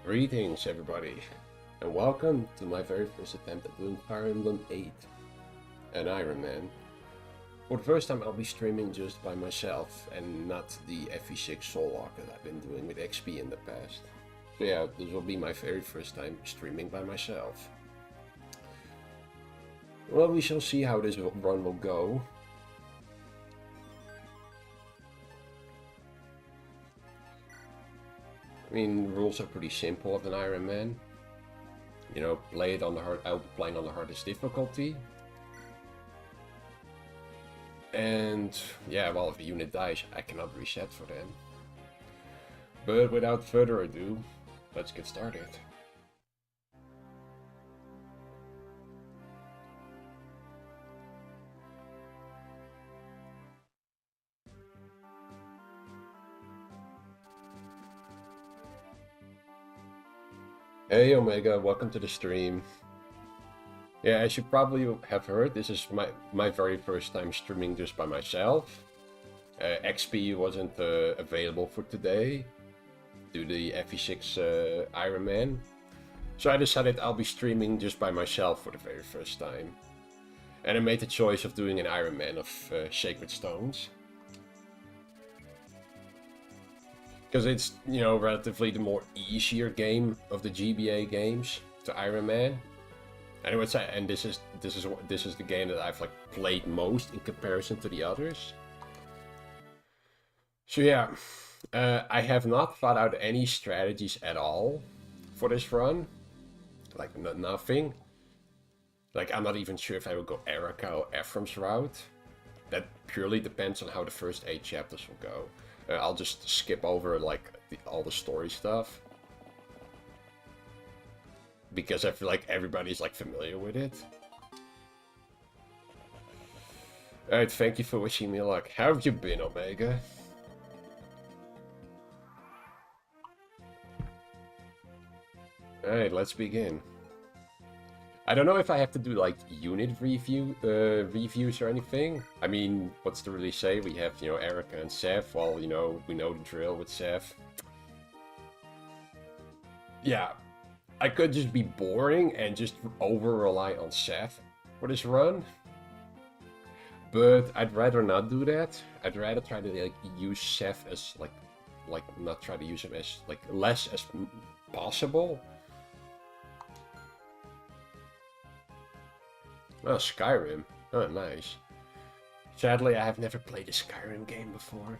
Greetings everybody, and welcome to my very first attempt at doing Fire Emblem 8 and Ironman. For the first time I'll be streaming just by myself and not the FE6 Soul Lock that I've been doing with XP in the past. So yeah, this will be my very first time streaming by myself. Well, we shall see how this run will go. I mean, the rules are pretty simple of an Ironman. You know, play it on the hard. I'll be playing on the hardest difficulty. And yeah, well, if a unit dies, I cannot reset for them. But without further ado, let's get started. Hey Omega, welcome to the stream. Yeah, as you probably have heard, this is my very first time streaming just by myself. XP wasn't available for today due to the FE6 Ironman. So I decided I'll be streaming just by myself for the very first time. And I made the choice of doing an Ironman of Sacred Stones. Because it's, you know, relatively the more easier game of the GBA games to Ironman. And I would say, and this is the game that I've like played most in comparison to the others. So yeah, I have not thought out any strategies at all for this run. Like nothing. Like I'm not even sure if I will go Erica or Ephraim's route. That purely depends on how the first 8 chapters will go. I'll just skip over like all the story stuff. Because I feel like everybody's like familiar with it. Alright, thank you for wishing me luck. How have you been, Omega? Alright, let's begin. I don't know if I have to do like unit reviews or anything. I mean, what's to really say? We have, you know, Erica and Seth. Well, you know, we know the drill with Seth. Yeah, I could just be boring and just over-rely on Seth for this run. But I'd rather not do that. I'd rather try to like use Seth as like not try to use him as like less as possible. Oh, Skyrim. Oh, nice. Sadly, I have never played a Skyrim game before.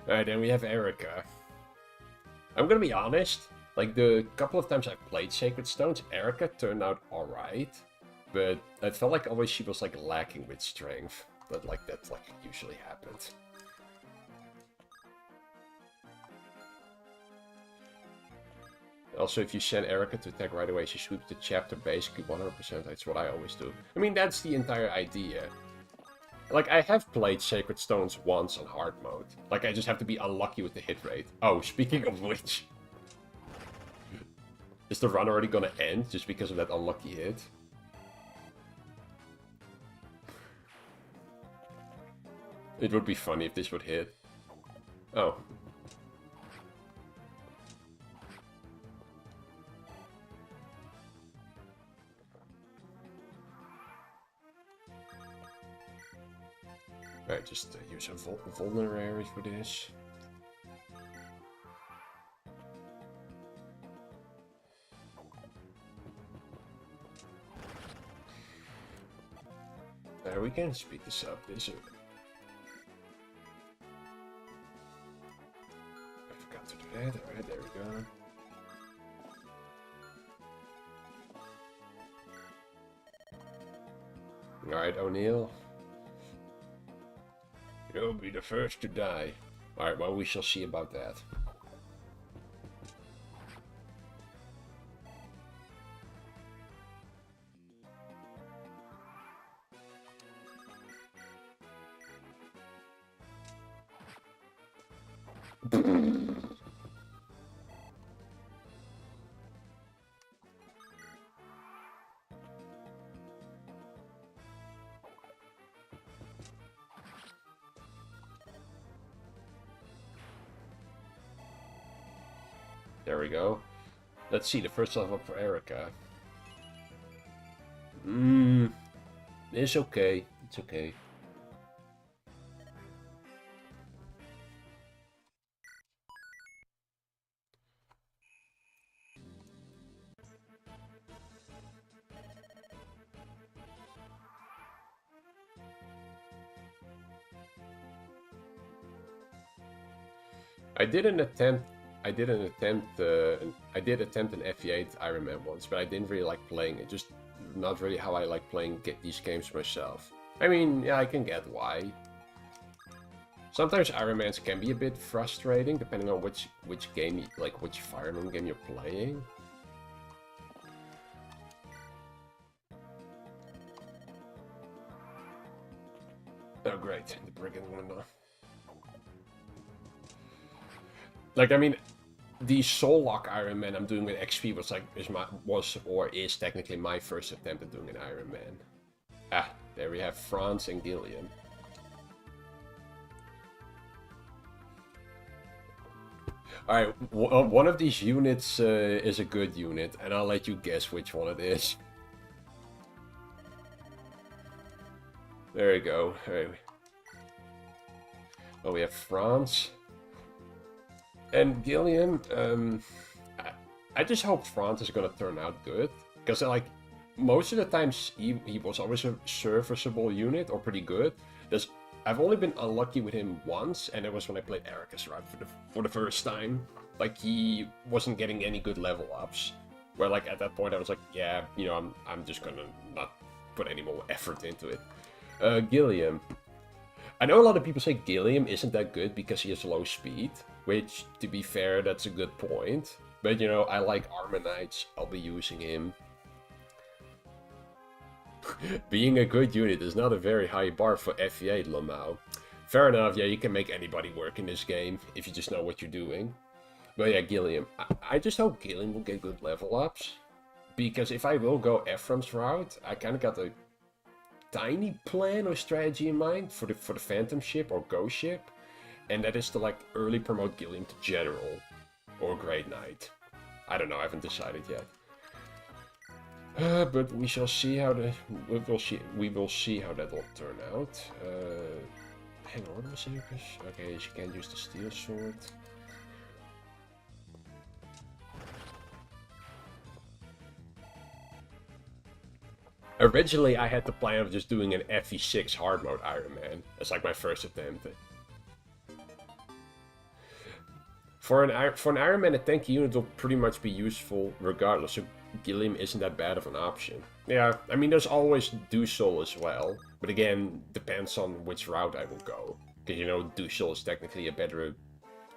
Alright, then we have Erica. I'm gonna be honest, like the couple of times I played Sacred Stones, Erica turned out alright. But I felt like always she was like lacking with strength. But like that like usually happened. Also, if you send Erica to attack right away, she sweeps the chapter basically 100%. That's what I always do. I mean, that's the entire idea. Like, I have played Sacred Stones once on hard mode. Like, I just have to be unlucky with the hit rate. Oh, speaking of which... Is the run already gonna end just because of that unlucky hit? It would be funny if this would hit. Oh. Alright, just use a vulnerary for this. There, we can speed this up. This is... I forgot to do that. Alright, there we go. Alright, O'Neill. You'll be the first to die. Alright, well, we shall see about that. There we go. Let's see, the first level for Erica. It's okay. It's okay. I did attempt an FE8 Ironman once, but I didn't really like playing it. Just not really how I like playing these games myself. I mean, yeah, I can get why. Sometimes Ironmans can be a bit frustrating, depending on which game, which Fire Emblem game you're playing. Oh great, the brigand one now. Like, I mean, the Soul Lock Ironman I'm doing with XP is technically my first attempt at doing an Ironman. Ah, there we have France and Gillian. Alright, one of these units is a good unit, and I'll let you guess which one it is. There you go. Right. Oh, we have France. And Gillian, I just hope France is gonna turn out good. Because, like, most of the times he was always a serviceable unit, or pretty good. I've only been unlucky with him once, and it was when I played Erica's route for the first time. Like, he wasn't getting any good level ups. Where, like, at that point I was like, yeah, you know, I'm just gonna not put any more effort into it. Gilliam. I know a lot of people say Gilliam isn't that good because he has low speed. Which, to be fair, that's a good point. But, you know, I like Armor Knights. I'll be using him. Being a good unit is not a very high bar for FE8, Lamau. Fair enough, yeah, you can make anybody work in this game if you just know what you're doing. But yeah, Gilliam. I just hope Gilliam will get good level ups. Because if I will go Ephraim's route, I kind of got a tiny plan or strategy in mind for the Phantom ship or Ghost ship. And that is to, like, early promote Gilliam to General or Great Knight. I don't know, I haven't decided yet. But we shall see how we will see how that will turn out. Hang on, Berserkers. Okay, she can't use the steel sword. Originally, I had the plan of just doing an FE6 hard mode Ironman. That's like my first attempt. For an Ironman, a tanky unit will pretty much be useful regardless, so Gilliam isn't that bad of an option. Yeah, I mean, there's always Dusol as well, but again, depends on which route I will go. Because, you know, Dusol is technically a better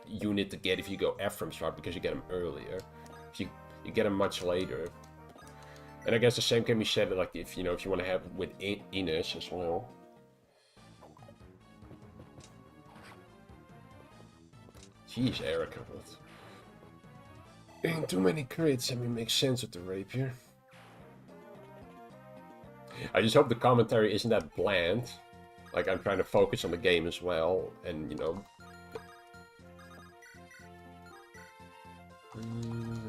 unit to get if you go Ephraim's route, because you get him earlier. You get him much later. And I guess the same can be said, like, if you want to have with Ines as well. Jeez, Erica, but... Ain't too many crits, I mean, makes sense with the rapier. I just hope the commentary isn't that bland. Like, I'm trying to focus on the game as well, and, you know...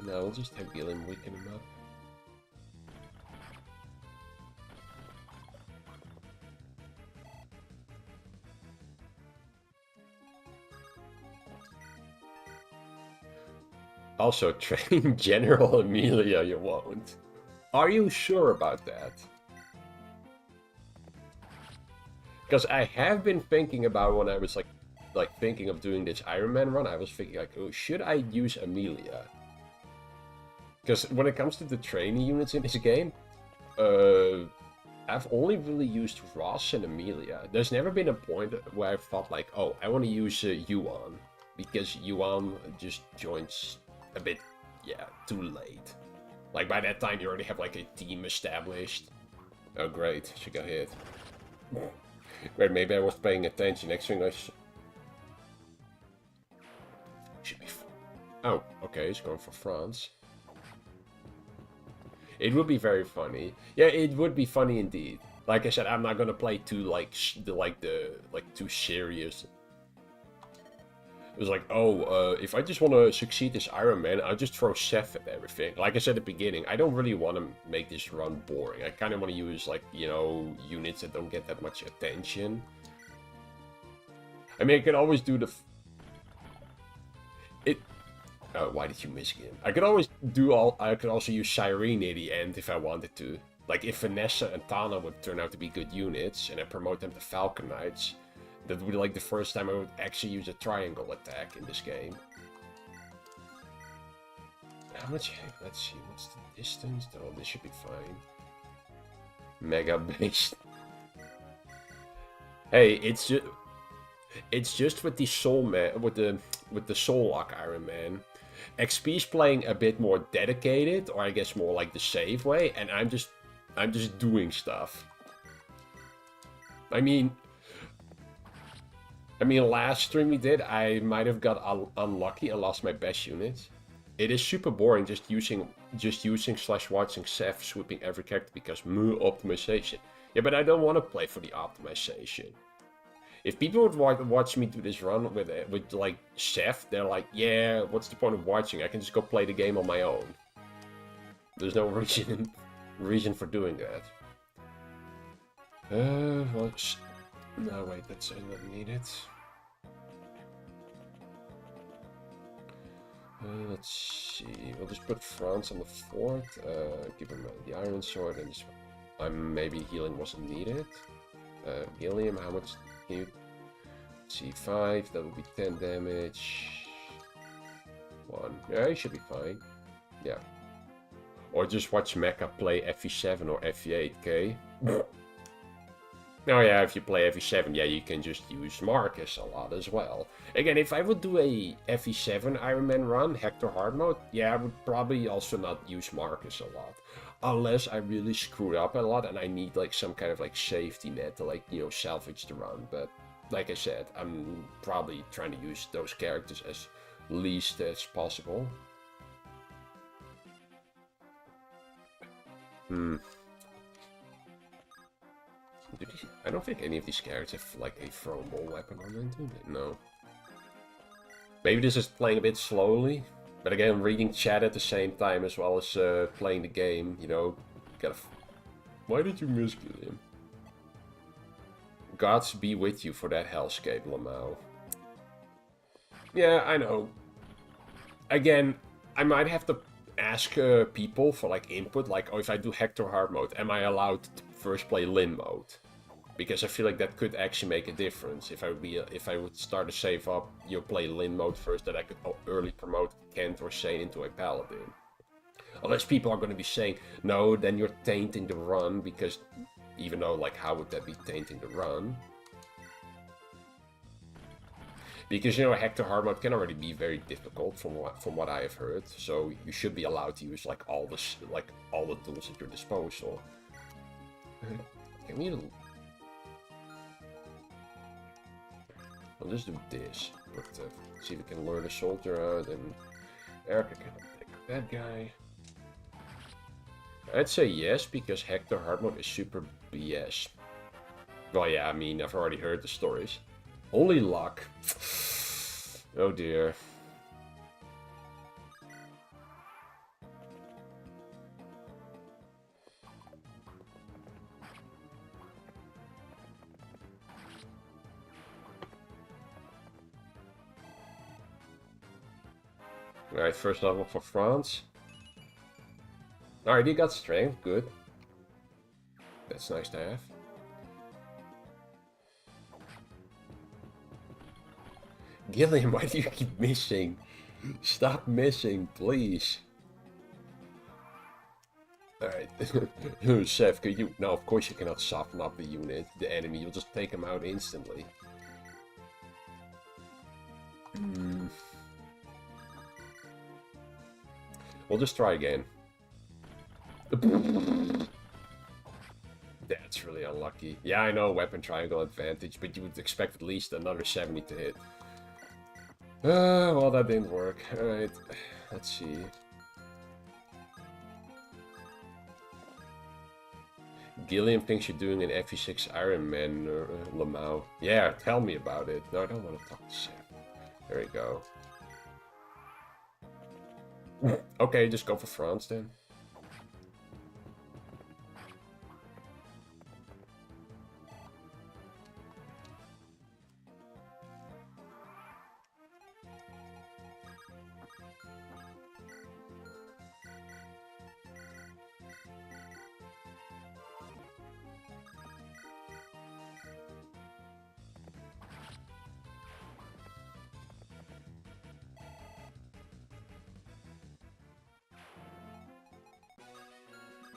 No, I'll just have Gilliam weaken him up. Also, train General Amelia you won't. Are you sure about that? Because I have been thinking about when I was like thinking of doing this Ironman run, I was thinking like, oh, should I use Amelia? Because when it comes to the training units in this game, I've only really used Ross and Amelia. There's never been a point where I thought like, oh, I want to use Yuan. Because Yuan just joins a bit, yeah, too late. Like, by that time, you already have, like, a team established. Oh, great. She got hit. Great, maybe I was paying attention. Next thing I should be... Oh, okay, he's going for France. It would be very funny. Yeah, it would be funny indeed. Like I said, I'm not gonna play too, too serious. It was like, oh, if I just want to succeed as Iron Man, I'll just throw Chef at everything. Like I said at the beginning, I don't really want to make this run boring. I kind of want to use, like, you know, units that don't get that much attention. I mean, I could always do the... Oh, why did you miss again? I could always do all... I could also use Cyrene at the end if I wanted to. Like, if Vanessa and Tana would turn out to be good units, and I promote them to Falcon Knights, that would be like the first time I would actually use a triangle attack in this game. How much? Let's see, what's the distance? Oh, this should be fine. Mega base. Hey, it's just with the Soul Man, with the Soul Lock Iron Man. XP's playing a bit more dedicated, or I guess more like the safe way, and I'm just doing stuff. I mean, last stream we did, I might have got unlucky and lost my best unit. It is super boring just using / watching Seth swooping every character because optimization. Yeah, but I don't want to play for the optimization. If people would watch me do this run with like Seth, they're like, yeah, what's the point of watching? I can just go play the game on my own. There's no reason for doing that. Well, no, wait, that's not needed. Let's see. We'll just put Franz on the fort. Give him the Iron Sword, and just, maybe healing wasn't needed. Gilliam, how much can you see? 5. That would be 10 damage. 1. Yeah, he should be fine. Yeah. Or just watch Mecha play FE7 or FE8, okay? Oh yeah, if you play FE7, yeah, you can just use Marcus a lot as well. Again, if I would do a FE7 Iron Man run, Hector hard mode, yeah, I would probably also not use Marcus a lot. Unless I really screwed up a lot and I need like some kind of like safety net to like, you know, salvage the run. But like I said, I'm probably trying to use those characters as least as possible. I don't think any of these characters have like a throwable weapon on them, do they? No. Maybe this is playing a bit slowly, but again, reading chat at the same time as well as playing the game, you know, gotta... Why did you miss Gilliam? Gods be with you for that hellscape, Lamau. Yeah, I know. Again, I might have to ask people for like input, like, oh, if I do Hector hard mode, am I allowed to first play Lin mode? Because I feel like that could actually make a difference. If I would start to save up, you know, play Lin mode first, that I could early promote Kent or Shane into a Paladin. Unless people are going to be saying, no, then you're tainting the run, because even though, like, how would that be tainting the run? Because, you know, Hector hard mode can already be very difficult from what I have heard. So you should be allowed to use like all the tools at your disposal. Can we? I'll just do this. Let's see if we can lure the soldier out, and Erica can take that guy. I'd say yes, because Hector hard mode is super BS. Well, yeah, I mean, I've already heard the stories. Only luck. Oh dear. Alright, first level for France. Alright, he got strength, good. That's nice to have. Gilliam, why do you keep missing? Stop missing, please. Alright. Seth, could you... No, of course you cannot soften up the unit, the enemy. You'll just take him out instantly. We'll just try again. That's really unlucky. Yeah, I know, weapon triangle advantage, but you would expect at least another 70 to hit. Well, that didn't work. Alright, let's see. Gilliam thinks you're doing an FE6 Ironman, Lamau. Yeah, tell me about it. No, I don't want to talk to Sam. There we go. Okay, just go for France then.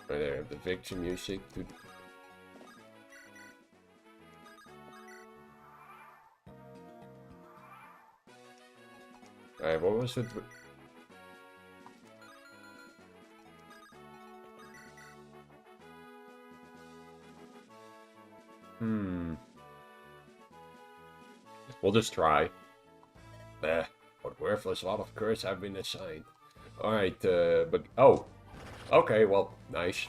Right there, the victory music. Alright, what was it? We'll just try. What worthless lot of curse have been assigned. Alright, but... Oh! Okay, well, nice.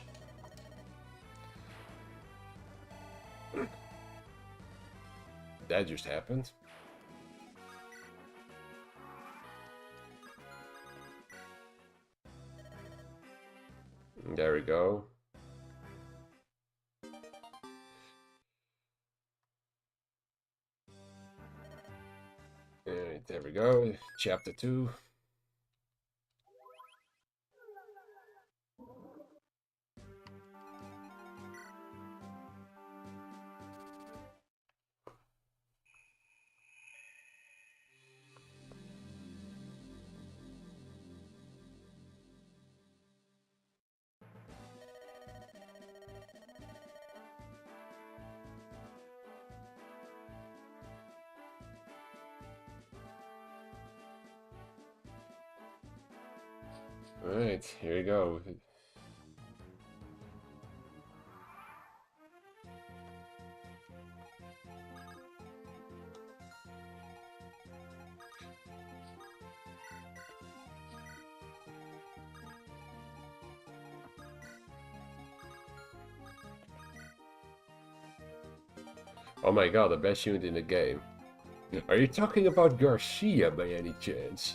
That just happened. There we go. Alright, there we go. Chapter 2. Alright, here we go. Oh my god, the best unit in the game. Are you talking about Garcia by any chance?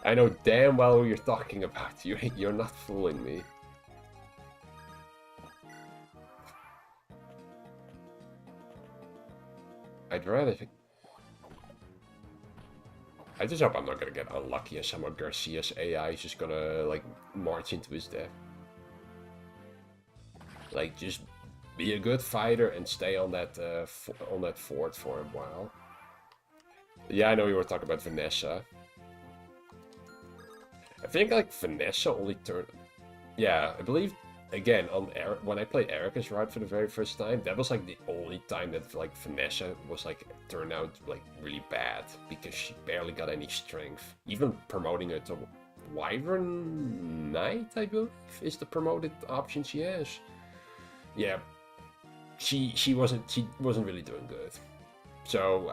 I know damn well who you're talking about. You're not fooling me. I'd rather... I just hope I'm not gonna get unlucky and some of Garcia's AI is just gonna, like, march into his death. Like, just be a good fighter and stay on that fort for a while. Yeah, I know you were talking about Vanessa. I think, like, Vanessa only turned... Yeah, I believe, again, on when I played Erica's route for the very first time, that was, like, the only time that, like, Vanessa was, like, turned out, like, really bad. Because she barely got any strength. Even promoting her to Wyvern Knight, I believe, is the promoted option she has. Yeah, she wasn't really doing good. So,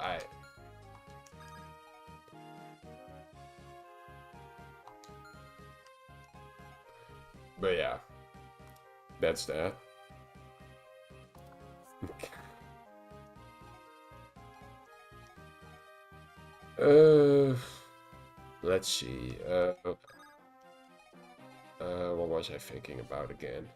But yeah, that's that. Let's see. What was I thinking about again?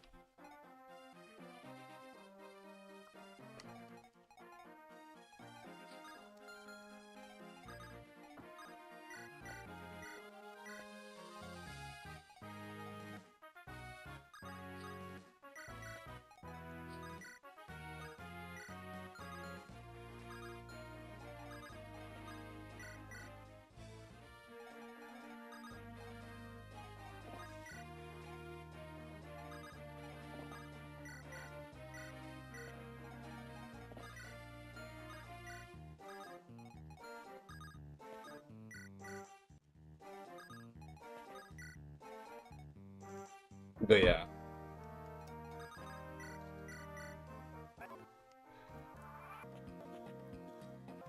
But yeah.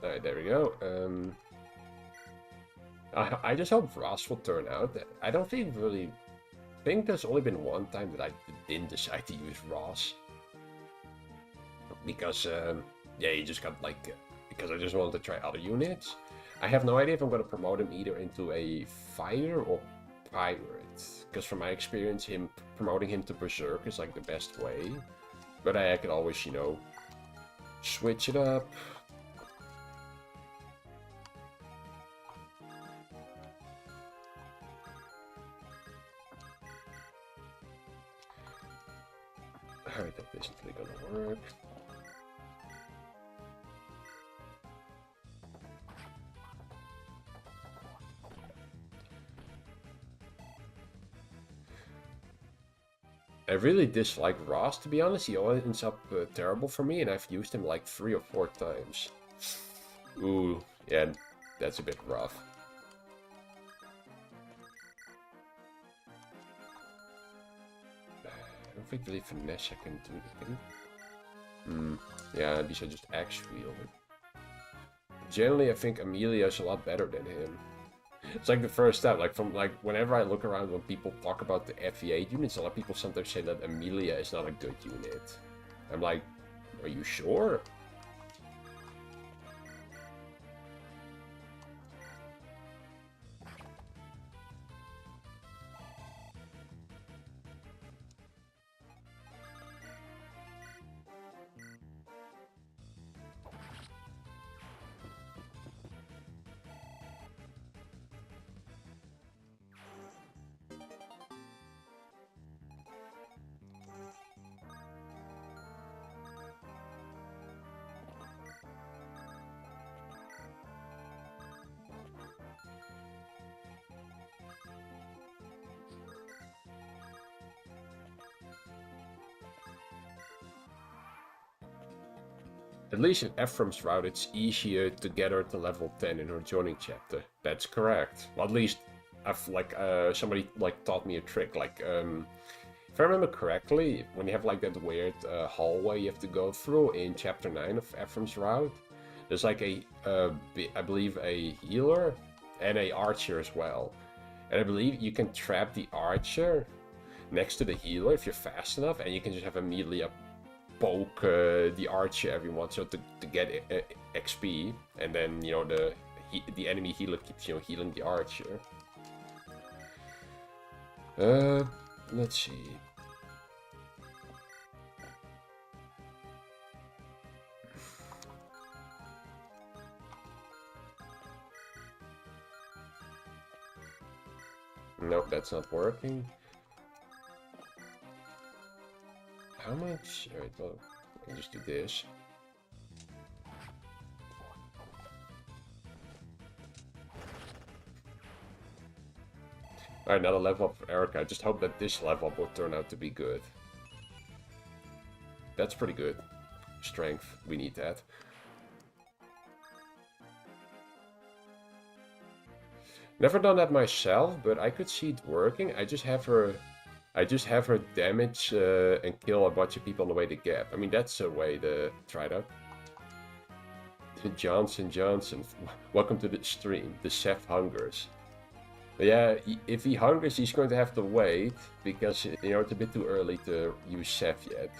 Alright, there we go. I just hope Ross will turn out. I don't think really... I think there's only been one time that I didn't decide to use Ross. Because, yeah, he just got, like, because I just wanted to try other units. I have no idea if I'm going to promote him either into a fighter or pirate, because from my experience, promoting him to berserk is like the best way. But I could always, you know, switch it up. Alright, that isn't really gonna work. I really dislike Ross, to be honest. He always ends up terrible for me, and I've used him like 3 or 4 times. Ooh, yeah, that's a bit rough. I don't think really finesse I can do anything. Yeah, these are just axe wielding. Generally, I think Amelia is a lot better than him. It's like the first time, like whenever I look around when people talk about the FE8 units, a lot of people sometimes say that Amelia is not a good unit. I'm like, are you sure? At least in Ephraim's route, it's easier to get her to level 10 in her joining chapter. That's correct. Well, at least somebody like taught me a trick. Like, if I remember correctly, when you have like that weird hallway you have to go through in chapter 9 of Ephraim's route, there's like I believe a healer and a archer as well. And I believe you can trap the archer next to the healer if you're fast enough, and you can just have immediately poke the archer every once so to get XP, and then, you know, the enemy healer keeps, you know, healing the archer. Let's see. Nope, that's not working. How much? Alright, well, I'll just do this. Alright, another level up for Erica. I just hope that this level up will turn out to be good. That's pretty good. Strength, we need that. Never done that myself, but I could see it working. I just have her damage and kill a bunch of people on the way to Gap. I mean, that's a way to try it out. Johnson, welcome to the stream. The chef hungers. Yeah, if he hungers, he's going to have to wait, because, you know, it's a bit too early to use chef yet.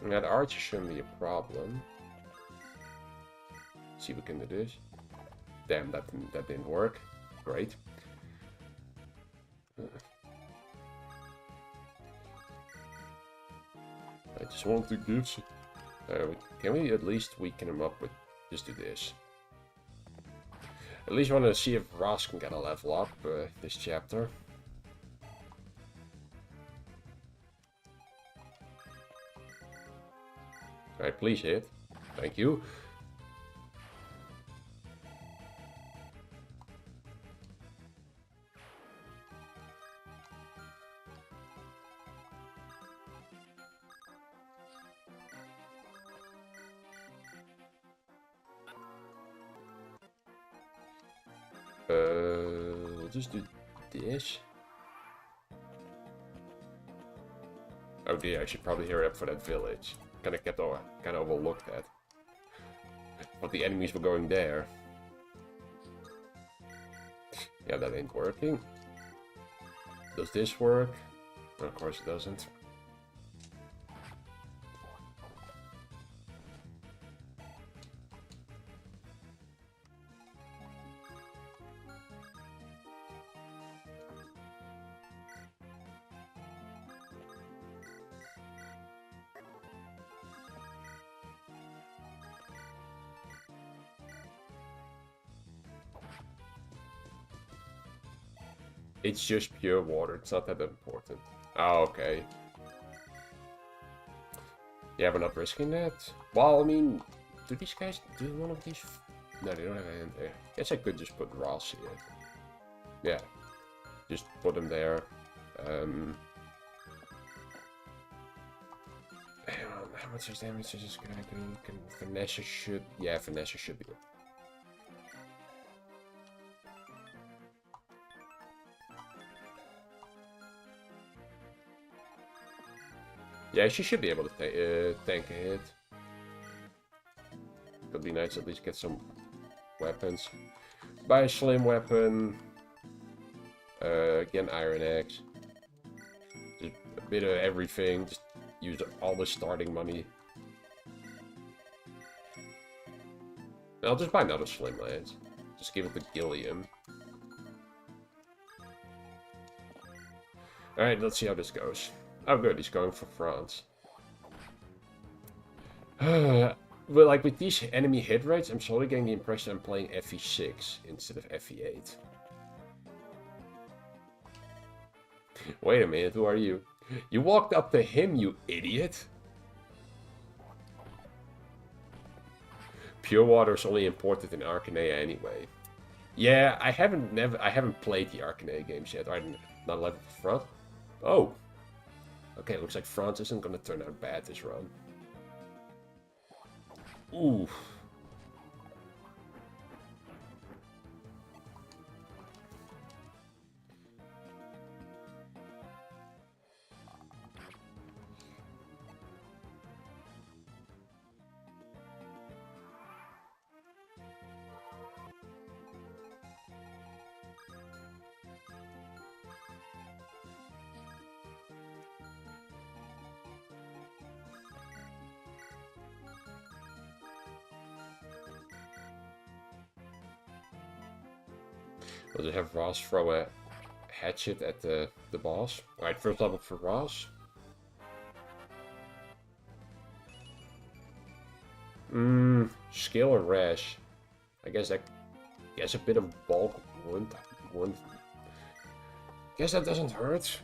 That archer shouldn't be a problem. Let's see if we can do this. Damn, that didn't work. Great. I just want to give... can we at least weaken him up with... Just do this. At least want to see if Ross can get a level up this chapter. Alright, please hit. Thank you. We'll just do this. Oh dear, I should probably hurry up for that village. Kind of overlooked that. But the enemies were going there. Yeah, that ain't working. Does this work? Of course it doesn't. It's just pure water, it's not that important. Oh, okay. Yeah, we're not risking that. Well, I mean, do these guys do one of these? No, they don't have a hand there. Guess I could just put Ross here. Yeah, just put them there. How much damage is this gonna do? Vanessa should... Yeah, Vanessa should be it. Yeah, she should be able to tank a hit. Could be nice to at least get some weapons. Buy a slim weapon. Get an iron axe. Just a bit of everything. Just use all the starting money. I'll just buy another slim lance. Just give it to Gilliam. Alright, let's see how this goes. Oh good, he's going for France. But like with these enemy hit rates, I'm slowly getting the impression I'm playing FE6 instead of FE8. Wait a minute, who are you? You walked up to him, you idiot! Pure water is only imported in Arcanea anyway. Yeah, I haven't played the Arcanea games yet. I'm not level for front. Oh. Okay, looks like France isn't gonna turn out bad this run. Ooh. We'll just have Ross throw a hatchet at the boss. Alright, first level for Ross. Skill or rash? I guess a bit of bulk one. Guess that doesn't hurt.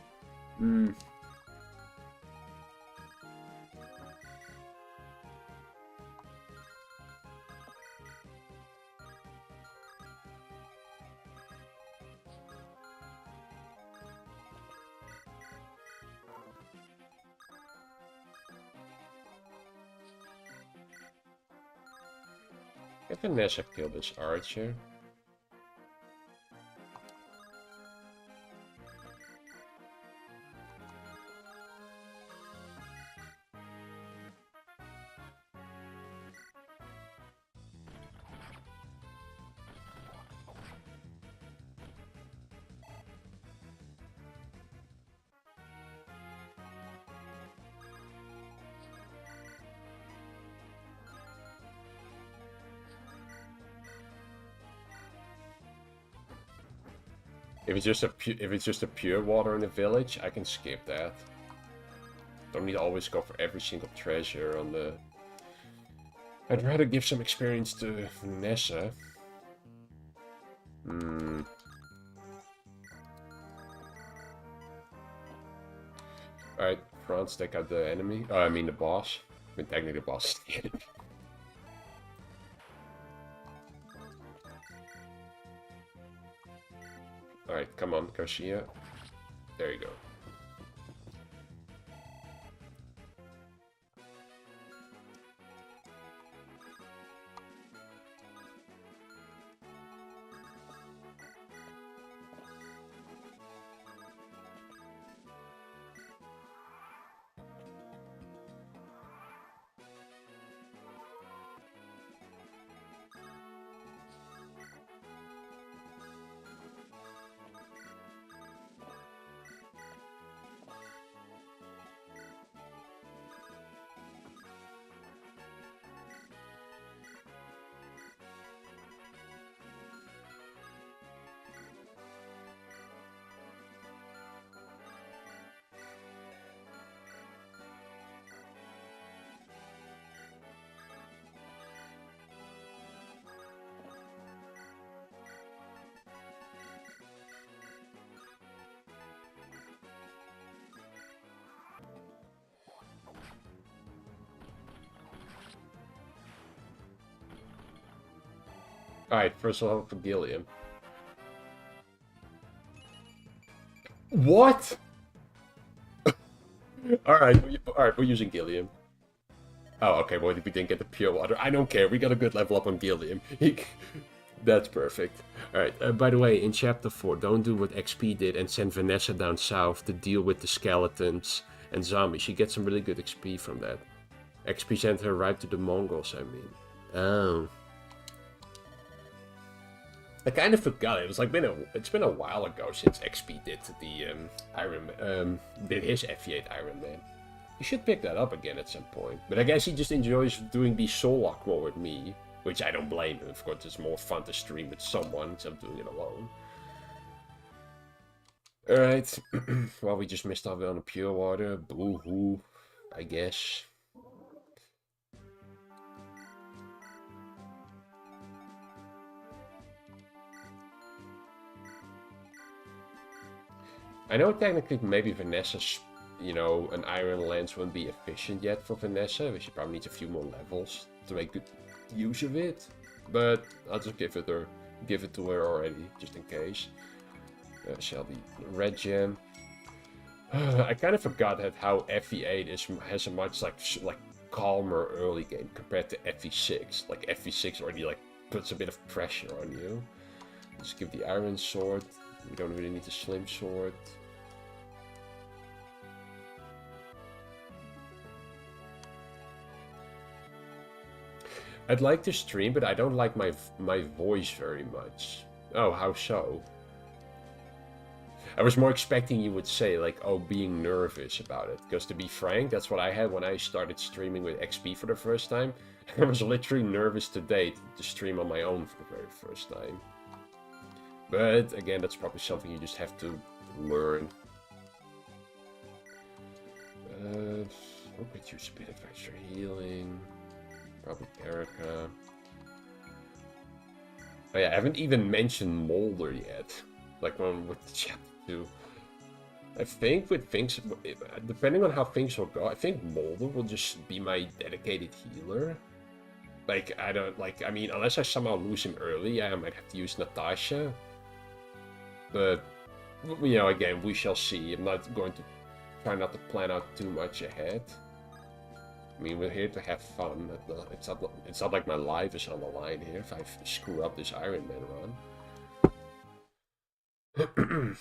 If Vanessa killed this archer. If it's just a pure water in the village, I can skip that. Don't need to always go for every single treasure on the... I'd rather give some experience to Vanessa. Alright, France, take out the enemy. Oh, I mean the boss. When technically the boss is the enemy. Alright, come on, Garcia. There you go. Alright, first level for Gilliam. What? Alright, we're using Gilliam. Oh, okay, well, we didn't get the pure water. I don't care, we got a good level up on Gilliam. That's perfect. Alright, by the way, in Chapter 4, don't do what XP did and send Vanessa down south to deal with the skeletons and zombies. She gets some really good XP from that. XP sent her right to the Mongols, I mean. Oh. I kind of forgot. It was like it's been a while ago since XP did the did his FE8 Ironman. You should pick that up again at some point. But I guess he just enjoys doing the soul lock more with me, which I don't blame him. Of course, it's more fun to stream with someone instead of doing it alone. All right. Well, we just missed out on the pure water. Boo hoo, I guess. I know technically maybe Vanessa's, you know, an Iron Lance wouldn't be efficient yet for Vanessa. She probably needs a few more levels to make good use of it. But I'll just give it to her already, just in case. Shelby, red gem. I kind of forgot that how FE8 has a much like calmer early game compared to FE6. Like FE6 already like puts a bit of pressure on you. Just give the iron sword. We don't really need the slim sword. I'd like to stream, but I don't like my voice very much. Oh, how so? I was more expecting you would say, like, oh, being nervous about it. Because to be frank, that's what I had when I started streaming with XP for the first time. I was literally nervous today to stream on my own for the very first time. But again, that's probably something you just have to learn. I could use a bit of extra healing. Probably Erica. Oh yeah, I haven't even mentioned Molder yet. Like one with chapter 2. I think with things, depending on how things will go, I think Molder will just be my dedicated healer. Like, I mean, unless I somehow lose him early, I might have to use Natasha. But, you know, again, we shall see. I'm not going to try not to plan out too much ahead. I mean, we're here to have fun. It's not like my life is on the line here if I screw up this Ironman run.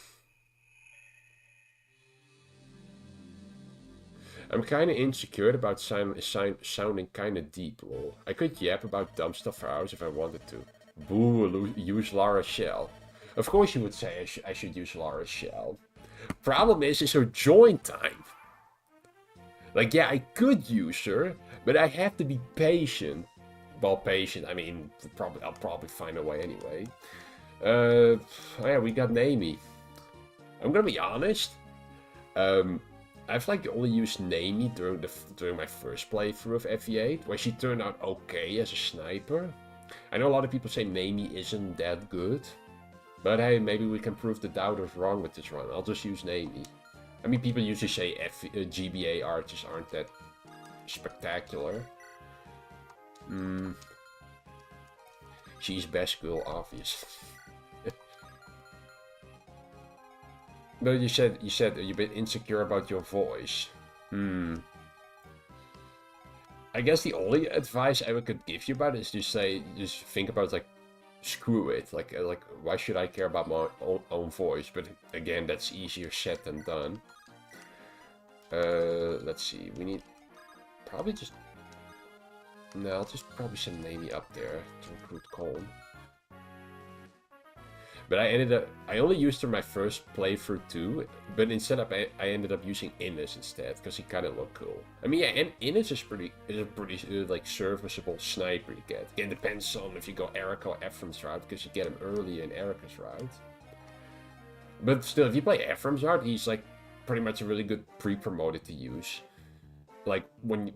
I'm kinda insecure about sounding kinda deep, lol. I could yap about dumb stuff for hours if I wanted to. Boo, use Lara's shell. Of course you would say I should use Lara's shell. Problem is, it's her join time. Like, yeah, I could use her, but I have to be patient. Well, patient, I mean, I'll probably find a way anyway. Oh yeah, we got Naomi. I'm gonna be honest. I've like only used Naomi during my first playthrough of FE8, where she turned out okay as a sniper. I know a lot of people say Naomi isn't that good, but hey, maybe we can prove the doubters wrong with this run. I'll just use Naomi. I mean, people usually say GBA archers aren't that spectacular. She's best girl, obvious. But you said you're a bit insecure about your voice. I guess the only advice I could give you about it is just think about like, screw it. Like why should I care about my own voice? But again, that's easier said than done. Let's see. We need probably just. No, I'll just probably send Nami up there to recruit Colm. But I only used her my first playthrough too, but instead I ended up using Innes instead, because he kind of looked cool. I mean, yeah, and Innes is a pretty like serviceable sniper you get. It depends on if you go Erica or Ephraim's route, because you get him early in Erica's route. But still, if you play Ephraim's route, he's like pretty much a really good pre-promoted to use. Like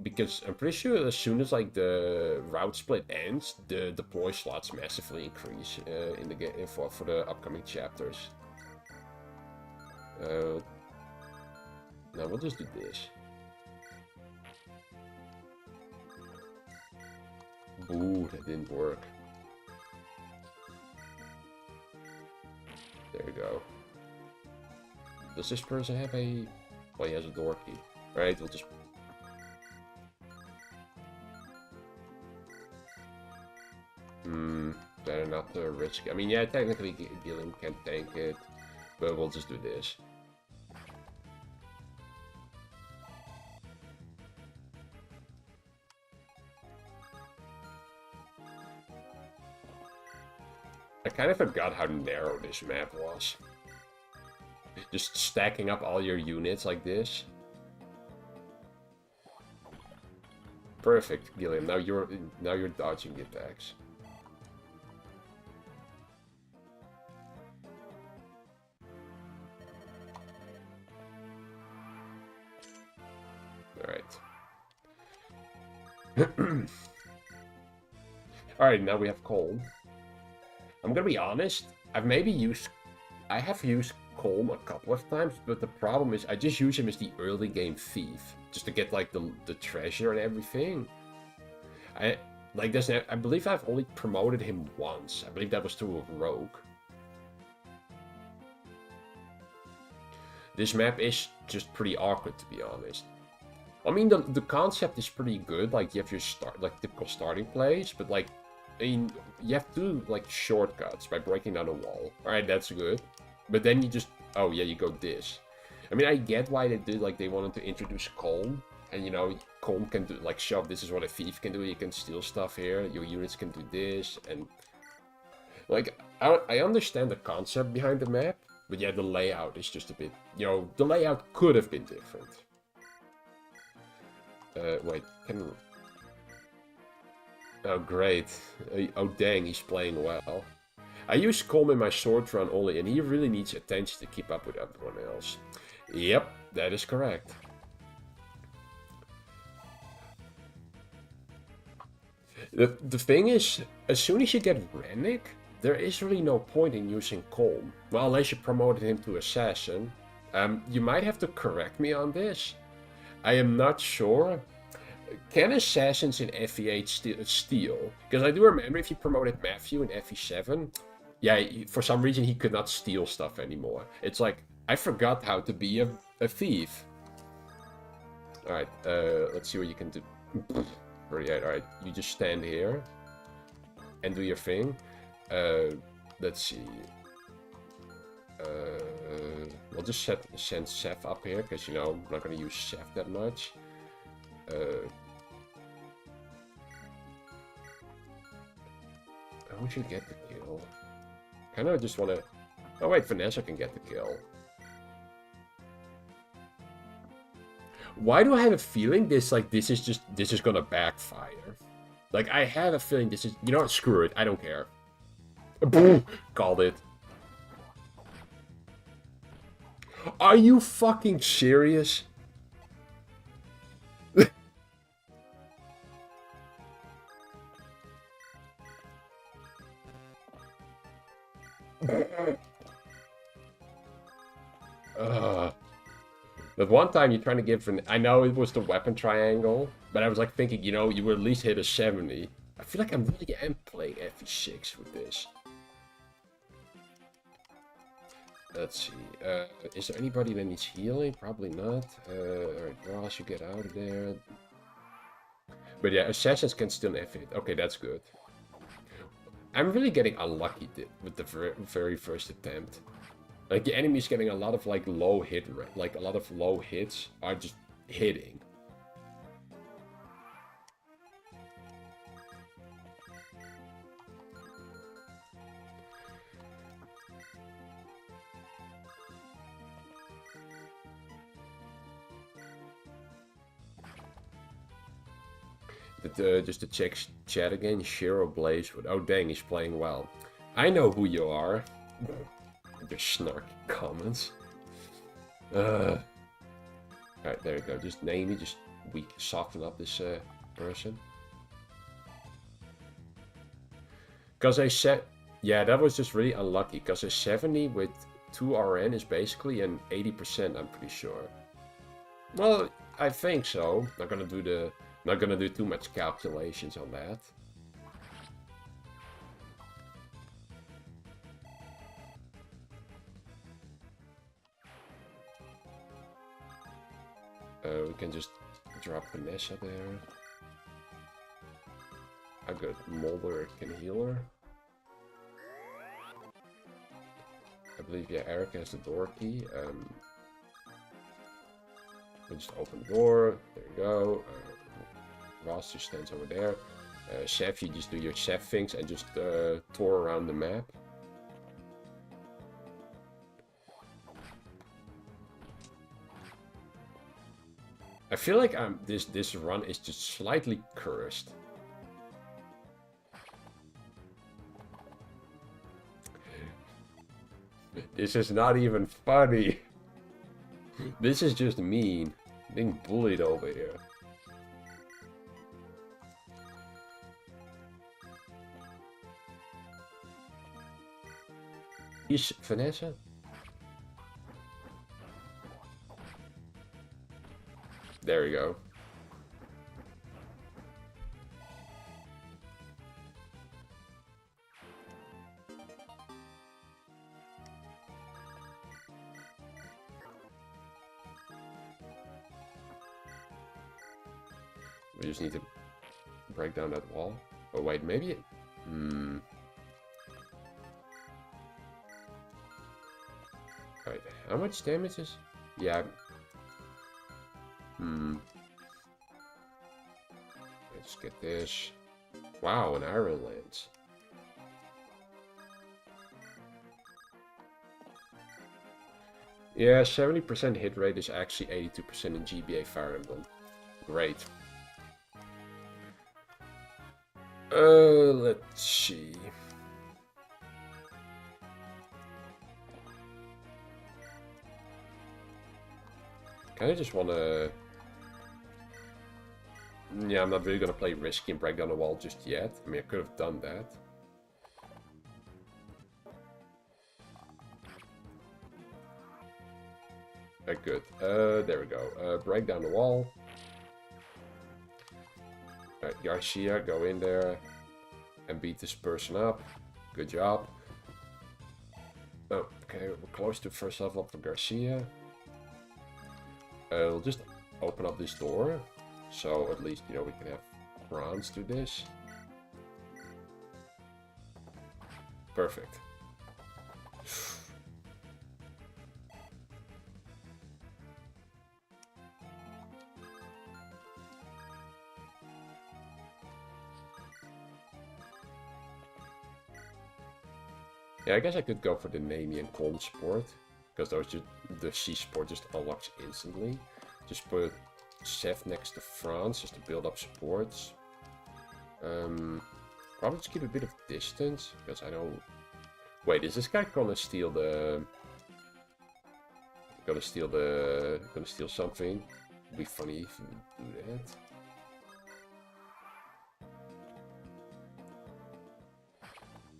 because I'm pretty sure as soon as like the route split ends, the deploy slots massively increase in the game for the upcoming chapters. Now we'll just do this. Ooh, that didn't work. There we go. Does this person have a? Well, he has a door key. All right, we'll just. Better not to risk. I mean, yeah, technically Gilliam can tank it, but we'll just do this. I kind of forgot how narrow this map was. Just stacking up all your units like this. Perfect, Gilliam. Now you're dodging the attacks. Alright, now we have Colm. I'm gonna be honest, I have used Colm a couple of times, but the problem is I just use him as the early game thief. Just to get like the treasure and everything. I believe I've only promoted him once. I believe that was to a rogue. This map is just pretty awkward, to be honest. I mean, the concept is pretty good. Like, you have your typical starting place, but like, I mean, you have to do like shortcuts by breaking down a wall. All right, that's good. But then you just, oh yeah, you go this. I mean, I get why they did, like, they wanted to introduce Colm, and you know, Colm can do like shove. This is what a thief can do. You can steal stuff here. Your units can do this, and like, I understand the concept behind the map, but yeah, the layout is just a bit. You know, the layout could have been different. Wait, can... Oh, great. Oh, dang, he's playing well. I use Colm in my sword run only, and he really needs attention to keep up with everyone else. Yep, that is correct. The thing is, as soon as you get Rennick, there is really no point in using Colm. Well, unless you promoted him to Assassin. You might have to correct me on this. I am not sure. Can Assassins in FE8 steal? Because I do remember if you promoted Matthew in FE7, yeah, for some reason he could not steal stuff anymore. It's like, I forgot how to be a thief. Alright, let's see what you can do. Alright, you just stand here and do your thing. Let's see. We'll just send Seth up here, because, you know, I'm not going to use Seth that much. Who should get the kill? Kind of just want to... Oh wait, Vanessa can get the kill. Why do I have a feeling this is gonna backfire? Like, I have a feeling this is... You know what? Screw it. I don't care. Boom! Called it. Are you fucking serious? But one time you're trying to give an... I know it was the weapon triangle, but I was like thinking, you know, you would at least hit a 70. I feel like I really am playing FE6 with this. Let's see. Is there anybody that needs healing? Probably not. Alright, Ross, you get out of there. But yeah, assassins can still F it. Okay, that's good. I'm really getting unlucky with the very first attempt. Like, the enemy's getting a lot of, like, low hit rate. Like, a lot of low hits are just hitting. But, just to check chat again, Shiro Blazewood. Oh, dang, he's playing well. I know who you are. Your snarky comments. Alright, there you go. Just name me. Just soften up this person. Because I said... Yeah, that was just really unlucky. Because a 70 with 2 RN is basically an 80%, I'm pretty sure. Well, I think so. Not gonna do too much calculations on that. We can just drop Vanessa there. I got Mulder can heal her. I believe, yeah, Eric has the door key. We'll just open the door. There you go. Ross just stands over there. Chef, you just do your chef things and just tour around the map. I feel like this run is just slightly cursed. This is not even funny. This is just mean. Being bullied over here. Is Vanessa? There we go. We just need to break down that wall. Oh wait, maybe it... Right, how much damage is... Yeah. Let's get this. Wow, an Iron Lance. Yeah, 70% hit rate is actually 82% in GBA Fire Emblem. Great. Let's see. Kinda just wanna... Yeah, I'm not really gonna play risky and break down the wall just yet. I mean, I could have done that. Very good. There we go. Break down the wall. Alright, Garcia, go in there and beat this person up. Good job. Oh, okay, we're close to first level up for Garcia. We'll just open up this door, so at least, you know, we can have bronze do this. Perfect. Yeah, I guess I could go for the Nami and Cold Sport, because those just, the C Sport just unlocks instantly. Just put Seth next to France just to build up supports. Probably just keep a bit of distance, because I don't... Wait, is this guy gonna steal the... Gonna steal something? It'd be funny if you do that.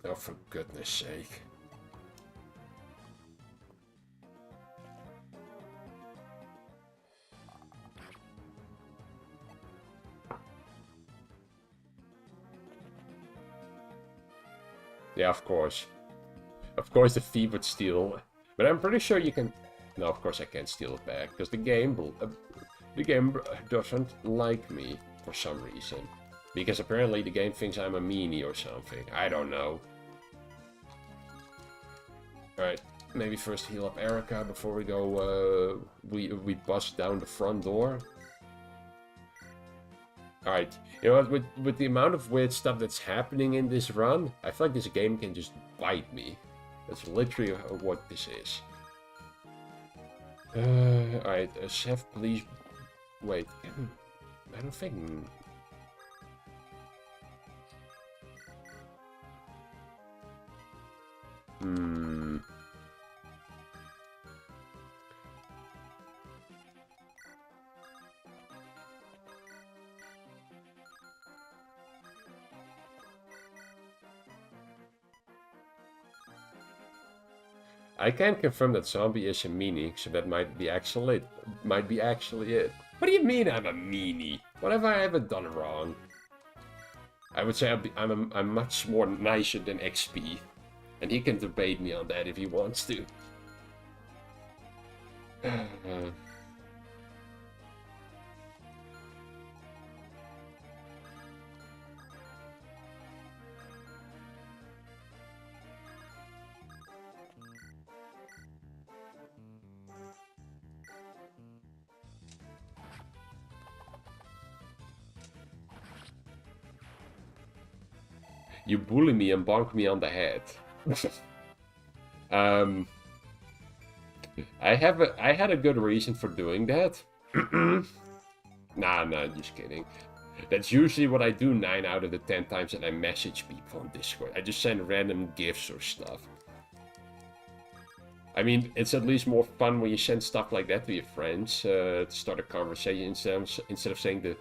Oh, for goodness sake. Yeah, of course. Of course the thief would steal. But I'm pretty sure you can... No, of course I can't steal it back. Because the game doesn't like me for some reason. Because apparently the game thinks I'm a meanie or something. I don't know. Alright, maybe first heal up Erica before we go... we bust down the front door. Alright, you know what, with the amount of weird stuff that's happening in this run, I feel like this game can just bite me. That's literally what this is. Alright, Chef, please... Wait, I don't think... I can't confirm that zombie is a meanie, so that might be actually it. What do you mean I'm a meanie? What have I ever done wrong? I would say I'm much more nicer than XP, and he can debate me on that if he wants to. You bully me and bonk me on the head. I had a good reason for doing that. Nah, just kidding. That's usually what I do 9 out of the 10 times that I message people on Discord. I just send random gifts or stuff. I mean, it's at least more fun when you send stuff like that to your friends to start a conversation instead of saying the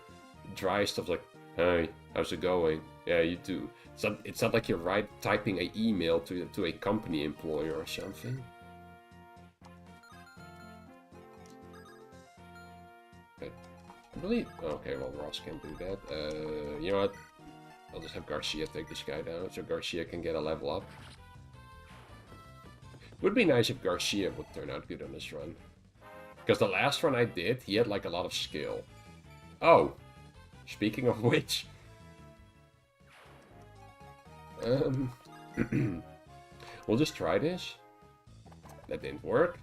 dry stuff like, "Hey, how's it going? Yeah, you too." It's not like you're typing an email to a company employer or something. Okay. I believe... Okay, well, Ross can do that. You know what? I'll just have Garcia take this guy down so Garcia can get a level up. Would be nice if Garcia would turn out good on this run. Because the last run I did, he had like a lot of skill. Oh! Speaking of which... we'll just try this. That didn't work.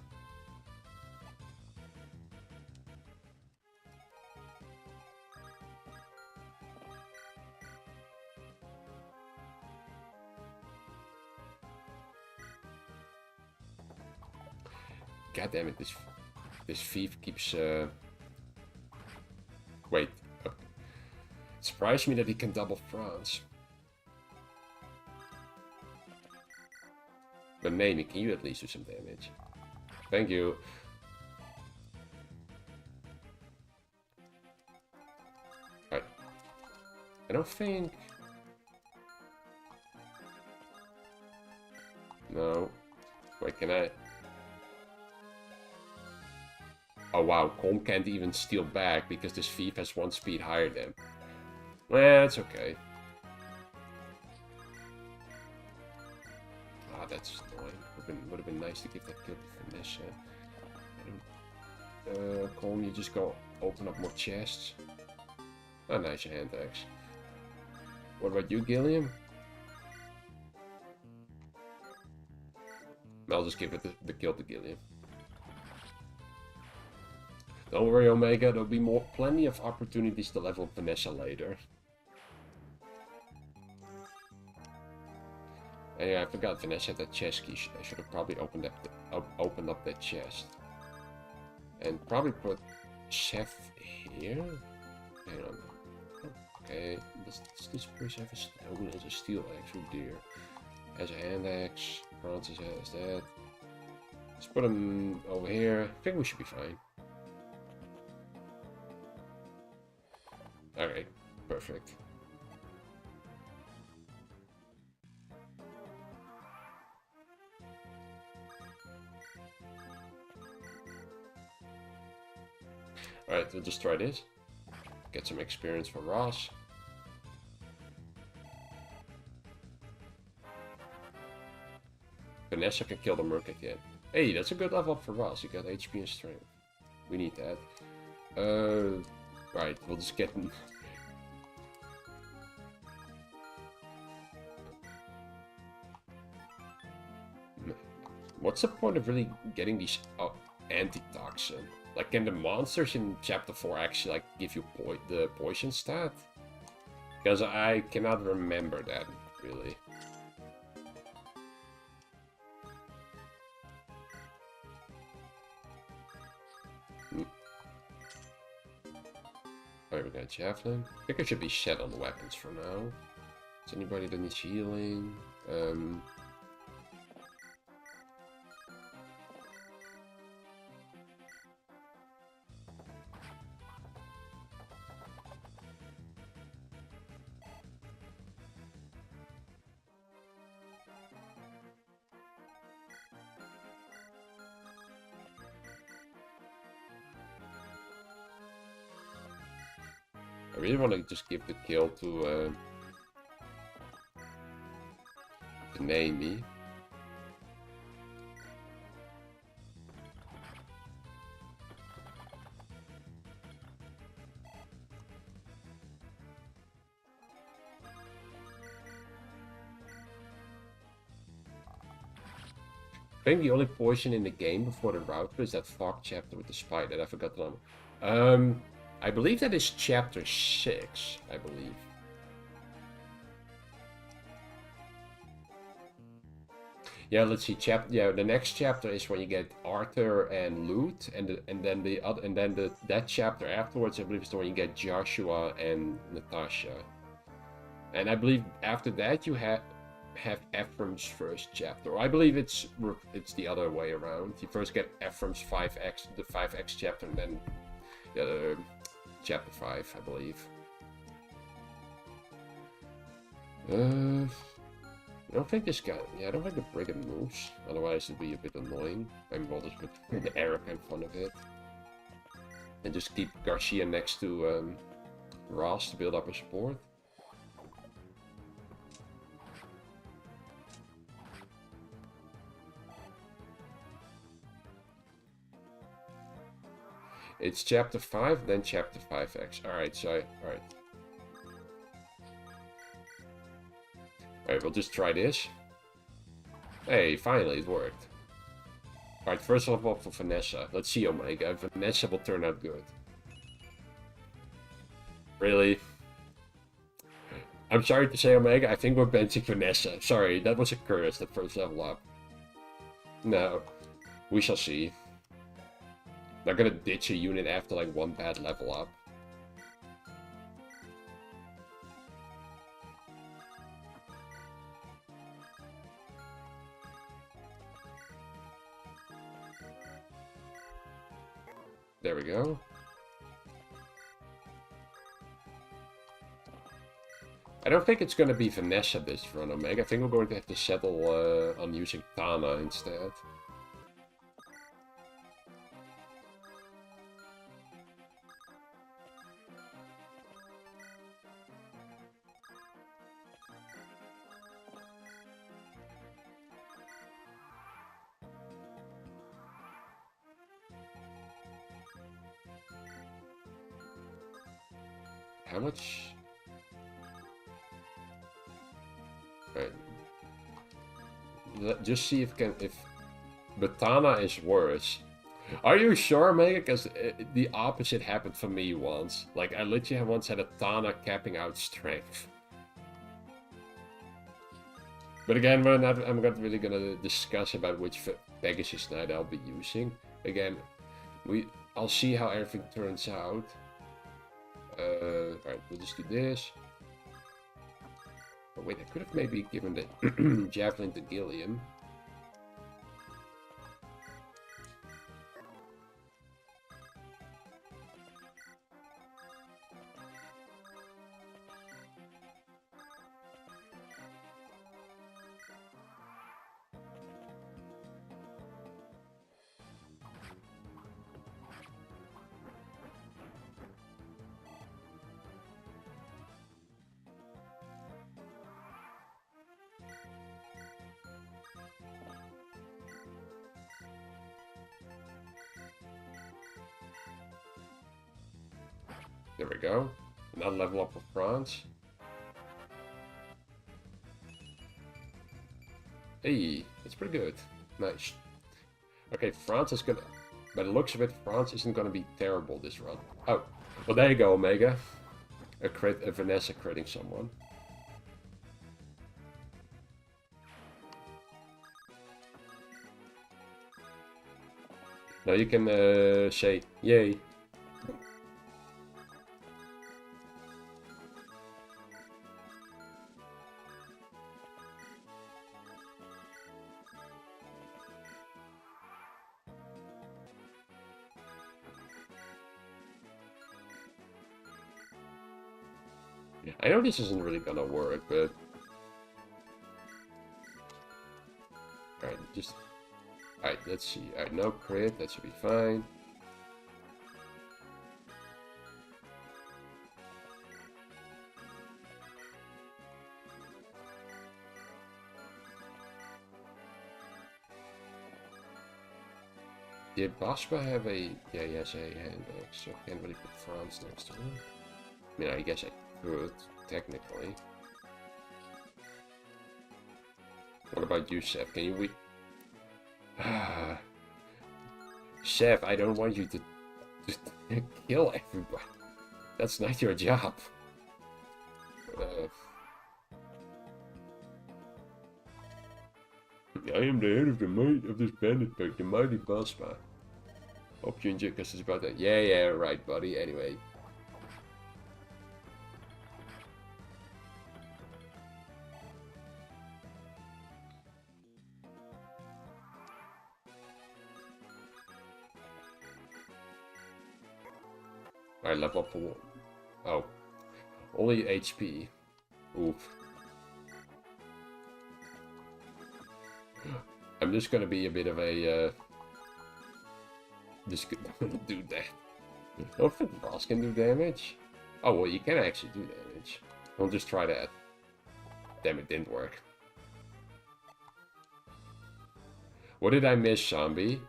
God damn it, this thief keeps wait. It surprised me that he can double France. But Mamie, can you at least do some damage? Thank you. Alright. I don't think... No. Wait, can I... Oh wow, Colm can't even steal back because this thief has 1 speed higher than him. It's okay. Ah, that's annoying. Would have been nice to give that kill to Vanessa. Colm, you just go open up more chests. Oh, nice hand axe. What about you, Gilliam? I'll just give it the kill to Gilliam. Don't worry, Omega, there'll be plenty of opportunities to level Vanessa later. And yeah, I forgot Vanessa had that chest key. I should have probably opened up that chest. And probably put Chef here? Hang on. Okay, does this person have a stone as a steel axe? Oh dear. As a hand axe, Francis has that. Let's put him over here. I think we should be fine. Okay, perfect. Alright, we'll just try this. Get some experience for Ross. Vanessa can kill the merc again. Hey, that's a good level up for us. You got HP and strength. We need that. Right, we'll just get... What's the point of really getting these antitoxin? Like, can the monsters in Chapter 4 actually, like, give you the poison stat? Because I cannot remember that, really. Alright, we got Javelin. I think I should be set on the weapons for now. Is anybody that needs healing? I really want to just give the kill to Naomi. I think the only poison in the game before the router is that fog chapter with the spider. I forgot the number. I believe that is chapter 6, I believe. Yeah, let's see. The next chapter is when you get Arthur and loot, and then that chapter afterwards, I believe, is the one you get Joshua and Natasha. And I believe after that you have Ephraim's first chapter. Or I believe it's the other way around. You first get Ephraim's 5x, the 5x chapter, and then the other chapter 5, I believe. I don't think this guy. Yeah, I don't think the brigand moves. Otherwise, it'd be a bit annoying. And we'll just put Eric in front of it, and just keep Garcia next to Ross to build up a support. It's chapter 5, then chapter 5x. Alright, so alright. Alright, we'll just try this. Hey, finally it worked. Alright, first level up for Vanessa. Let's see, Omega. Vanessa will turn out good. Really? I'm sorry to say, Omega, I think we're benching Vanessa. Sorry, that was a curse, the first level up. No, we shall see. Not gonna ditch a unit after like one bad level up. There we go. I don't think it's gonna be Vanessa this run, Omega. I think we're going to have to settle on using Tana instead. How much? Right. Just see if Batana is worse. Are you sure, Mega? Because the opposite happened for me once. Like, I literally once had a Tana capping out strength. But again, I'm not really gonna discuss about which Pegasus Knight I'll be using. Again, I'll see how everything turns out. Alright, we'll just do this. Oh wait, I could have maybe given the Javelin to Gilliam. There we go. Another level up for France. Hey, that's pretty good. Nice. Okay, France is gonna... By the looks of it, France isn't gonna be terrible this run. Oh, well there you go, Omega. A Vanessa critting someone. Now you can say, yay. I know this isn't really gonna work, but... Alright, just... Alright, let's see. Alright, no crit, that should be fine. Did Baspa have a... Yeah, he has a hand axe, so I can't really put France next to him. I mean, I guess I could, technically. What about you, Seth? Can you Chef, I don't want you to just kill everybody. That's not your job. I am the head of this bandit pack, the mighty Baspa. Hope you enjoy, because it's about that. Yeah, right, buddy. Anyway. Alright, level up for one. Oh. Only HP. Oof. I'm just gonna be a bit of a, just gonna do that. I don't think boss can do damage. Oh, well, you can actually do damage. I'll just try that. Damn, it didn't work. What did I miss, zombie?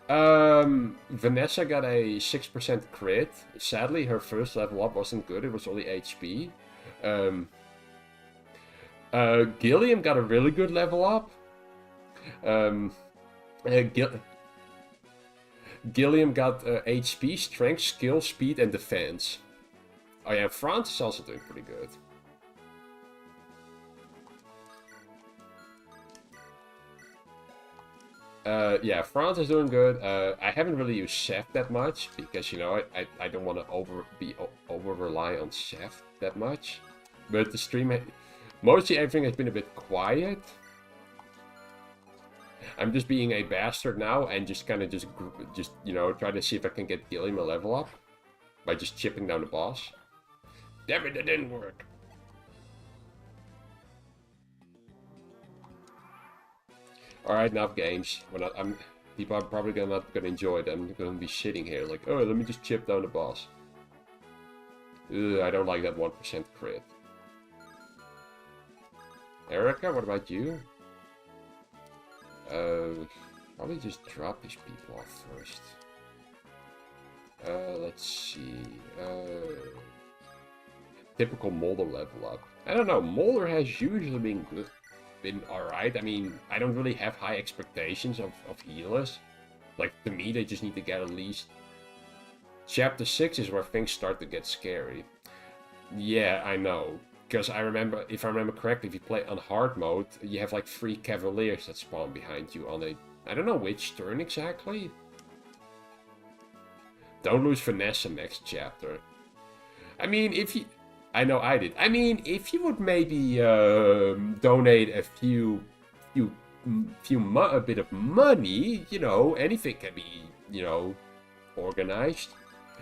Vanessa got a 6% crit. Sadly, her first level up wasn't good. It was only HP. Gilliam got a really good level up. Gilliam got HP, strength, skill, speed, and defense. Oh yeah, France is also doing pretty good. Yeah, France is doing good. I haven't really used Chef that much because, you know, I don't want to over rely on Chef that much. But the stream, mostly everything has been a bit quiet. I'm just being a bastard now and just kind of just you know, try to see if I can get Gilliam a level up by just chipping down the boss. Damn it, that didn't work. Alright, enough games. People are probably not gonna enjoy it. I'm gonna be sitting here like, oh, let me just chip down the boss. Ugh, I don't like that 1% crit. Erica, what about you? Probably just drop these people off first. Let's see. Typical Molder level up. I don't know, Molder has usually been alright. I mean, I don't really have high expectations of healers. Like, to me, they just need to get at least... Chapter 6 is where things start to get scary. Yeah, I know. Because I remember, if I remember correctly, if you play on hard mode, you have like 3 cavaliers that spawn behind you on a... I don't know which turn exactly. Don't lose Vanessa next chapter. I mean, if you... I know I did. I mean, if you would maybe donate a bit of money, you know, anything can be, you know, organized.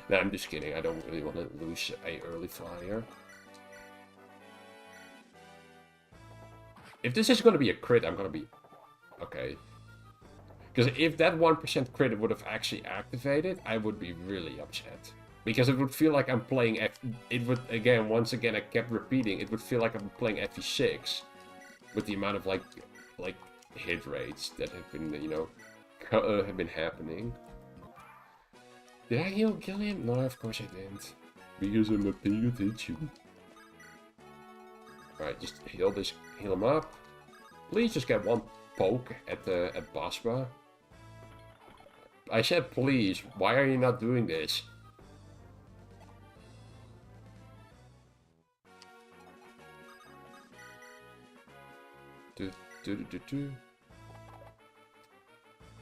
No, I'm just kidding. I don't really want to lose a early flyer. If this is going to be a crit, I'm going to be... Okay. Because if that 1% crit would have actually activated, I would be really upset. Because it would feel like I'm playing it would, again, once again, I kept repeating, it would feel like I'm playing FE6. With the amount of, like hit rates that have been, you know, have been happening. Did I heal Gilliam? No, of course I didn't. Because I'm not paying attention. Alright, just heal him up. Please just get one poke at Basma. I said please, why are you not doing this?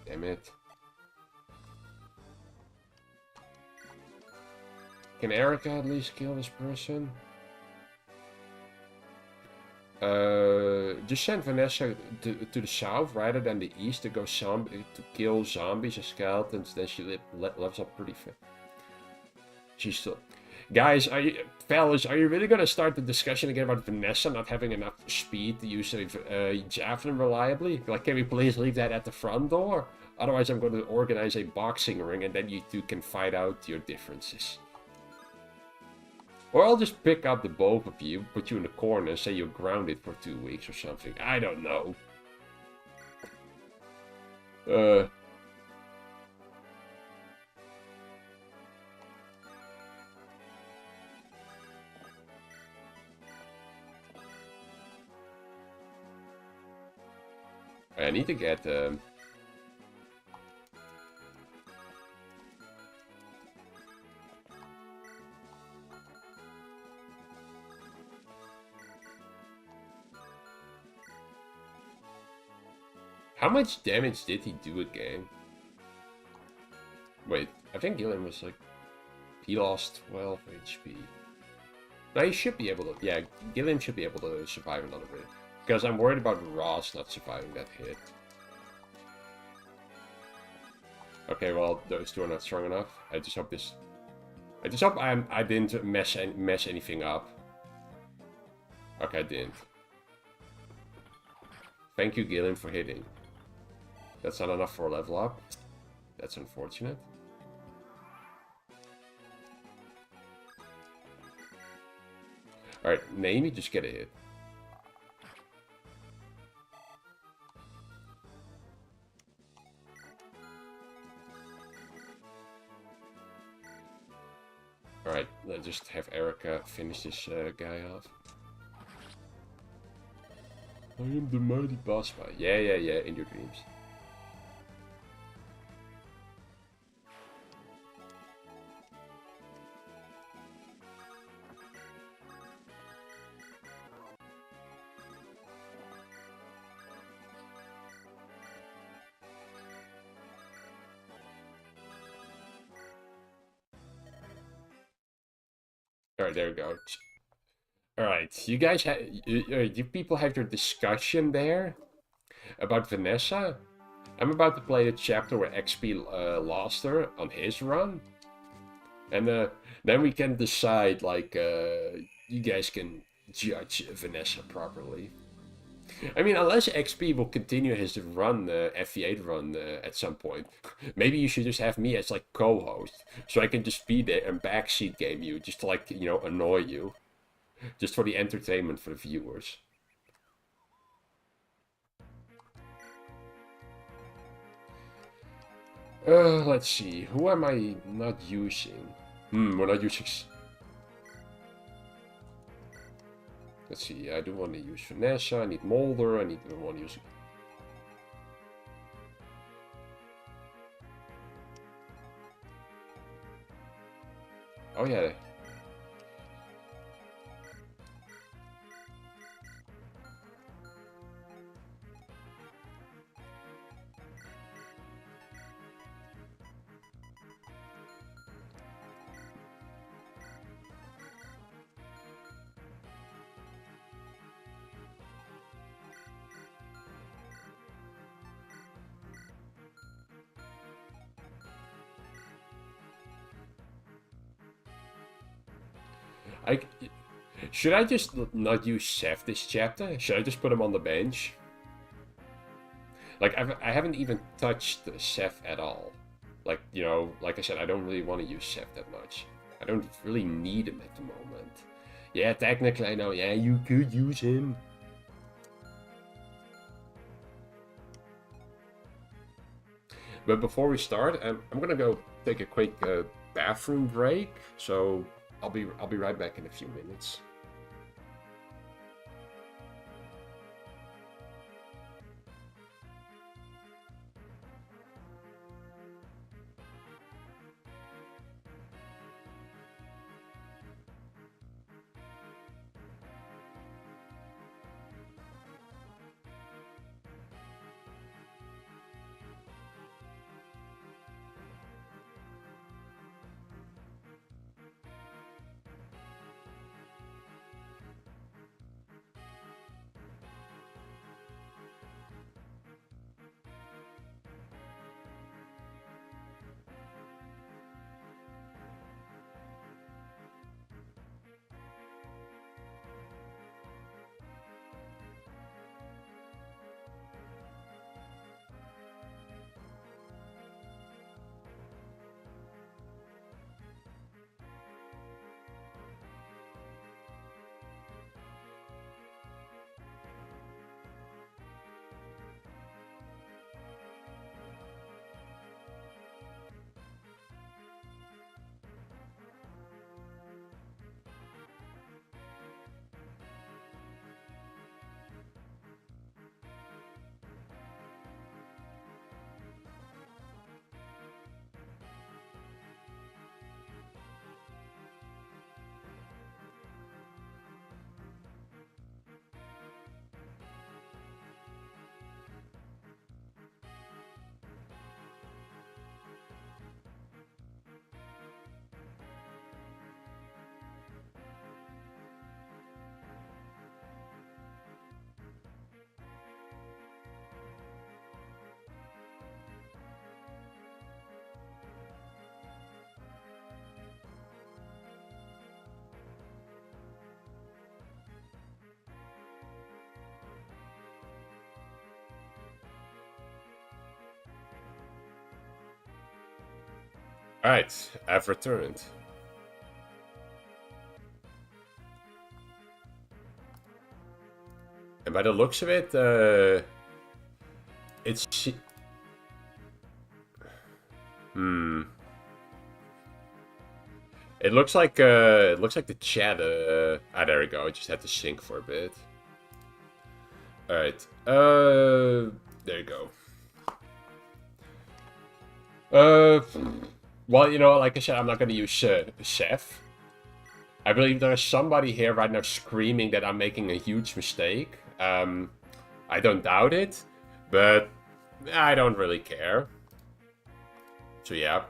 Damn it. Can Erica at least kill this person? Just send Vanessa to the south rather than the east to go to kill zombies and skeletons. Then she lives up pretty fast. She's still. Guys, fellas, are you really gonna start the discussion again about Vanessa not having enough speed to use a javelin reliably? Like, can we please leave that at the front door? Otherwise, I'm going to organize a boxing ring, and then you two can fight out your differences. Or I'll just pick up the both of you, put you in the corner, and say you're grounded for 2 weeks or something. I don't know. I need to get, how much damage did he do again? Wait, I think Gillian was like... He lost 12 HP. Now he should be able to... Yeah, Gillian should be able to survive another bit. Because I'm worried about Ross not surviving that hit. Okay, well, those two are not strong enough. I just hope this... I just hope I didn't mess anything up. Okay, I didn't. Thank you, Gillian, for hitting. That's not enough for a level up. That's unfortunate. Alright, Naomi, just get a hit. Alright, let's just have Erica finish this guy off. I am the mighty boss fight. Yeah, in your dreams. Alright, there we go. Alright, you guys have... You people have your discussion there about Vanessa. I'm about to play the chapter where XP lost her on his run. And then we can decide, like, you guys can judge Vanessa properly. I mean, unless XP will continue his run, FV8 run at some point. Maybe you should just have me as, like, co-host. So I can just be there and backseat game you, just to, like, you know, annoy you. Just for the entertainment for the viewers. Let's see. Who am I not using? We're not using... Let's see, I do want to use Vanessa, I need Molder, I want to use... Oh yeah. Should I just not use Seth this chapter? Should I just put him on the bench? Like, I haven't even touched Seth at all. Like, you know, like I said, I don't really want to use Seth that much. I don't really need him at the moment. Yeah, technically I know, yeah, you could use him. But before we start, I'm gonna go take a quick bathroom break. So I'll be right back in a few minutes. Alright, I've returned. And by the looks of it, it's... It looks like the chat, there we go, I just had to sync for a bit. Alright, there you go. Well, you know, like I said, I'm not gonna use Chef. I believe there is somebody here right now screaming that I'm making a huge mistake. I don't doubt it, but I don't really care. So yeah,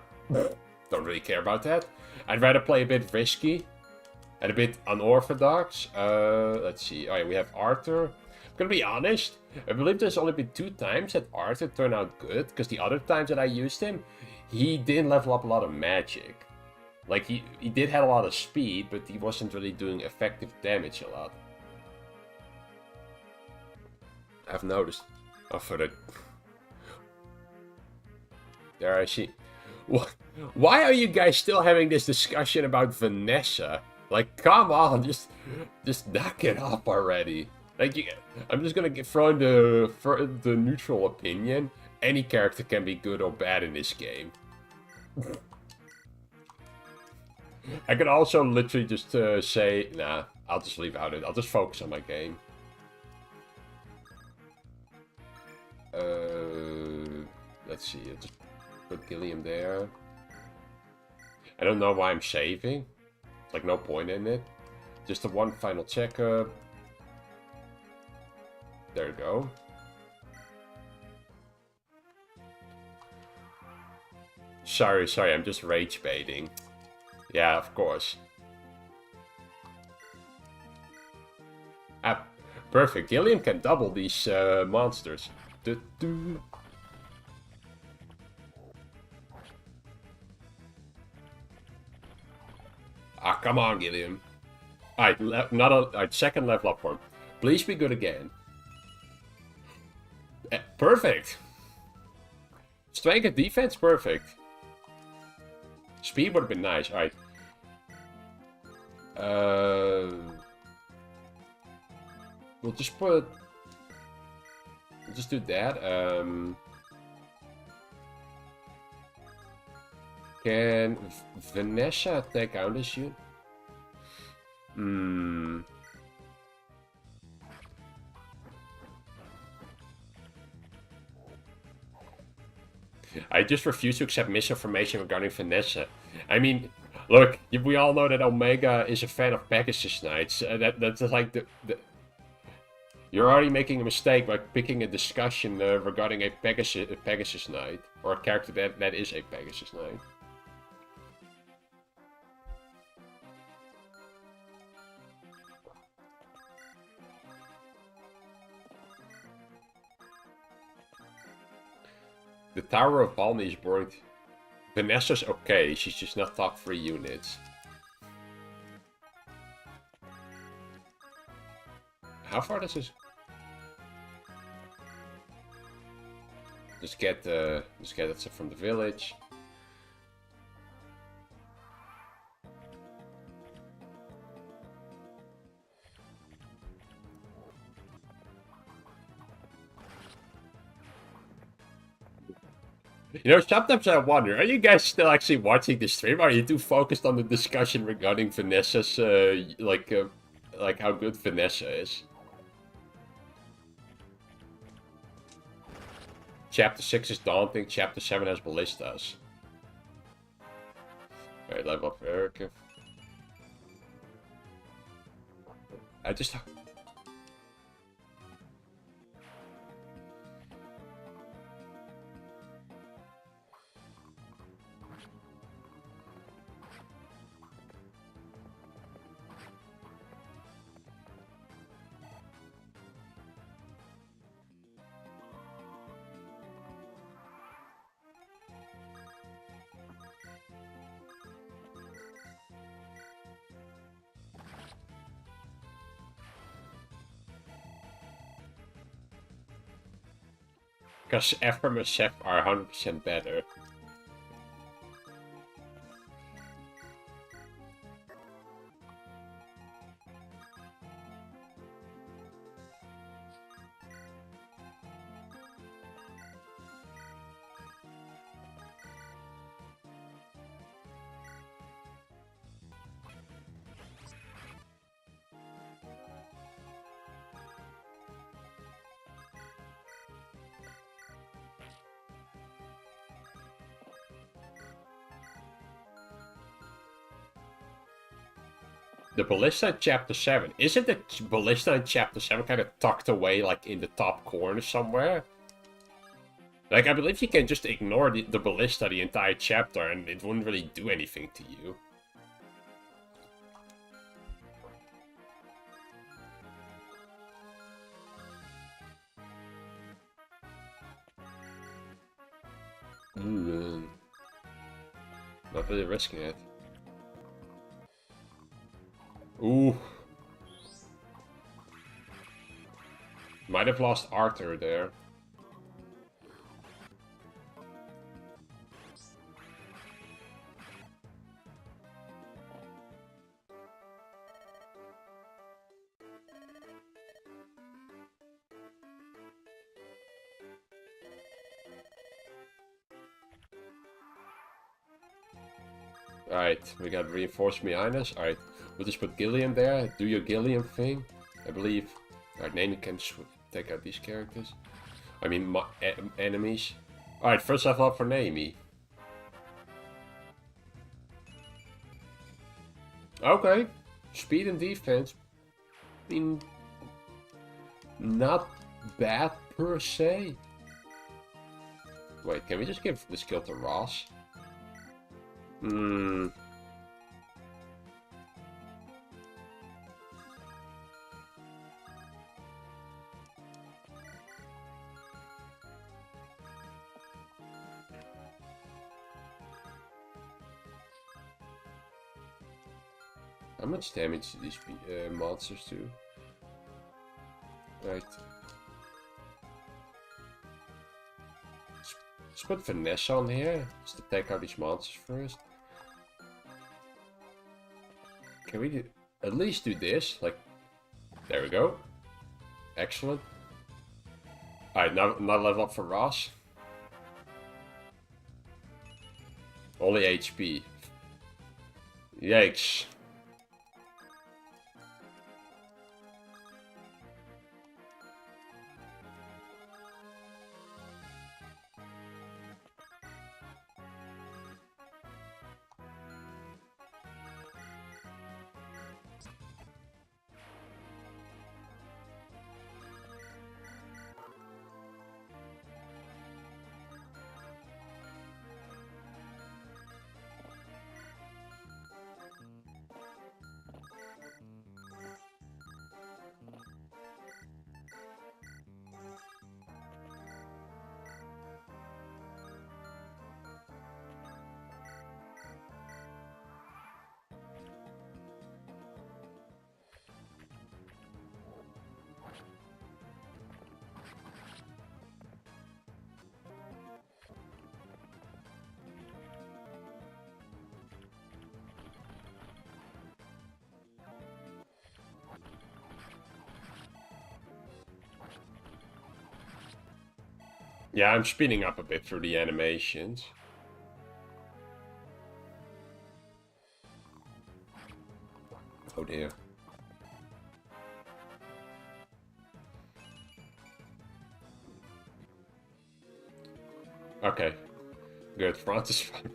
don't really care about that. I'd rather play a bit risky and a bit unorthodox. Let's see. Oh yeah, we have Arthur. I'm gonna be honest, I believe there's only been 2 times that Arthur turned out good, because the other times that I used him, he didn't level up a lot of magic. Like, he did have a lot of speed, but he wasn't really doing effective damage a lot. I've noticed. Oh, for the... There I see. Why are you guys still having this discussion about Vanessa? Like, come on, just knock it up already. Like, I'm just gonna throw in the neutral opinion. Any character can be good or bad in this game. I could also literally just say, nah, I'll just leave out it. I'll just focus on my game. Let's see. I'll just put Gilliam there. I don't know why I'm saving. It's like no point in it. Just the one final checkup. There you go. Sorry, I'm just rage baiting. Yeah, of course. Ah, perfect. Gilliam can double these monsters. Ah, come on, Gilliam. Alright, second level up for him. Please be good again. Perfect. Strength and defense, perfect. Speed would have been nice. Alright. We'll just put... We'll just do that. Can Vanessa take out this unit? Hmm. I just refuse to accept misinformation regarding Vanessa. I mean, look, we all know that Omega is a fan of Pegasus Knights. That's like you're already making a mistake by picking a discussion regarding a Pegasus Knight, or a character that is a Pegasus Knight. The Tower of Balmy is boring. Vanessa's okay, she's just not top 3 units. How far does this... Just get it from the village. You know, sometimes I wonder, are you guys still actually watching the stream? Are you too focused on the discussion regarding Vanessa's, like how good Vanessa is? Chapter 6 is daunting, Chapter 7 has ballistas. Alright, level up Erica. I just... Because Ephraim and Seth are 100% better. The ballista in Chapter 7. Isn't the ballista in Chapter 7 kind of tucked away, like, in the top corner somewhere? Like, I believe you can just ignore the ballista the entire chapter and it wouldn't really do anything to you. Not really risking it. Ooh. Might have lost Arthur there. Alright, we got reinforced behind us. Alright, we'll just put Gilliam there. Do your Gilliam thing, I believe. Alright, Naomi can take out these characters. I mean, enemies. Alright, first level up for Naomi. Okay, speed and defense. I mean, not bad per se. Wait, can we just give the skill to Ross? Hmm. How much damage do these monsters do? Right. Let's put Vanessa on here, just to take out these monsters first. Can we at least do this? Like, there we go. Excellent. Alright, now level up for Ross. Only HP. Yikes. Yeah, I'm speeding up a bit through the animations. Oh dear. Okay. Good. France is fine.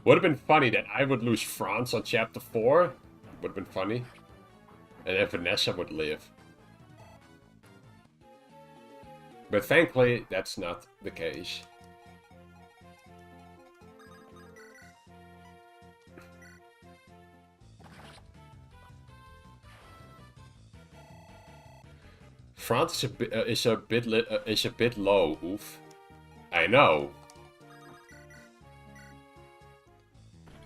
Would have been funny that I would lose France on chapter 4. Would have been funny. And then Vanessa would live. But thankfully, that's not the case. France is a bit low. Oof. I know.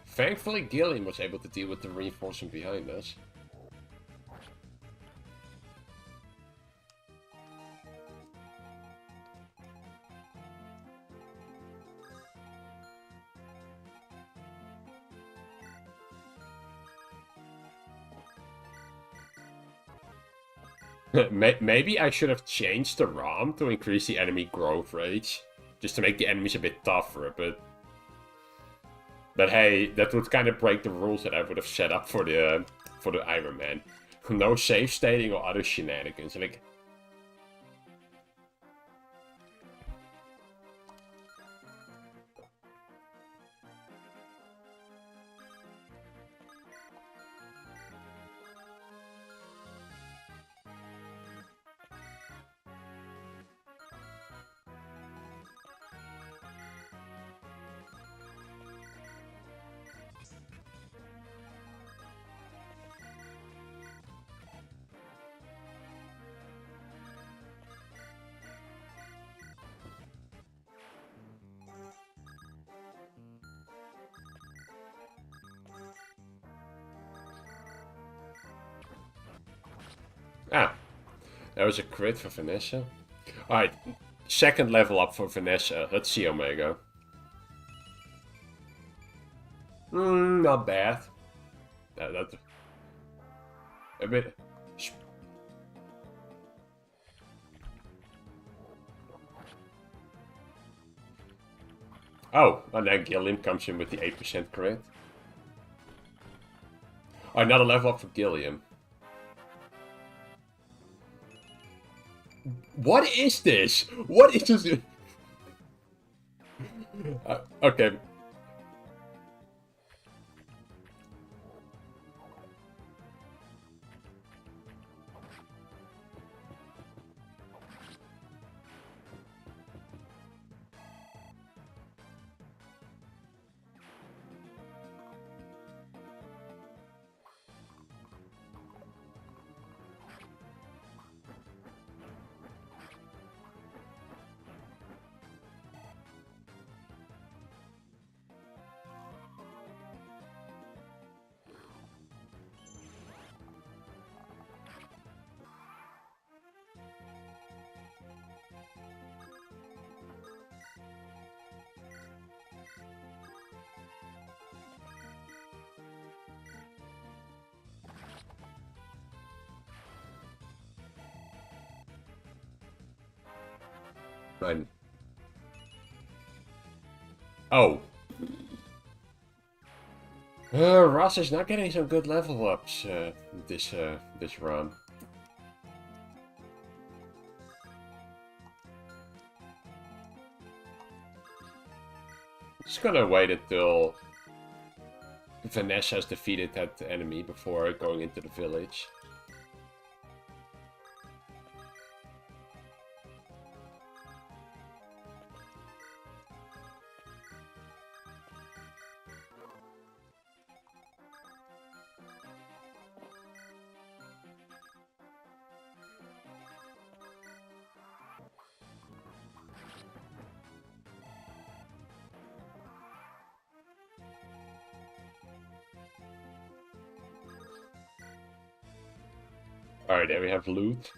Thankfully, Gilliam was able to deal with the reinforcement behind us. Maybe I should have changed the ROM to increase the enemy growth rates, just to make the enemies a bit tougher, but hey, that would kind of break the rules that I would have set up for the Ironman. No save stating or other shenanigans. Like, ah, that was a crit for Vanessa. Alright, second level up for Vanessa. Let's see Omega. Not bad. That's a bit. Oh, and then Gilliam comes in with the 8% crit. Oh, another level up for Gilliam. What is this? What is this? Okay. Fine. Oh. Ross is not getting some good level ups this run. Just gonna wait until Vanessa has defeated that enemy before going into the village. Alright, there we have loot.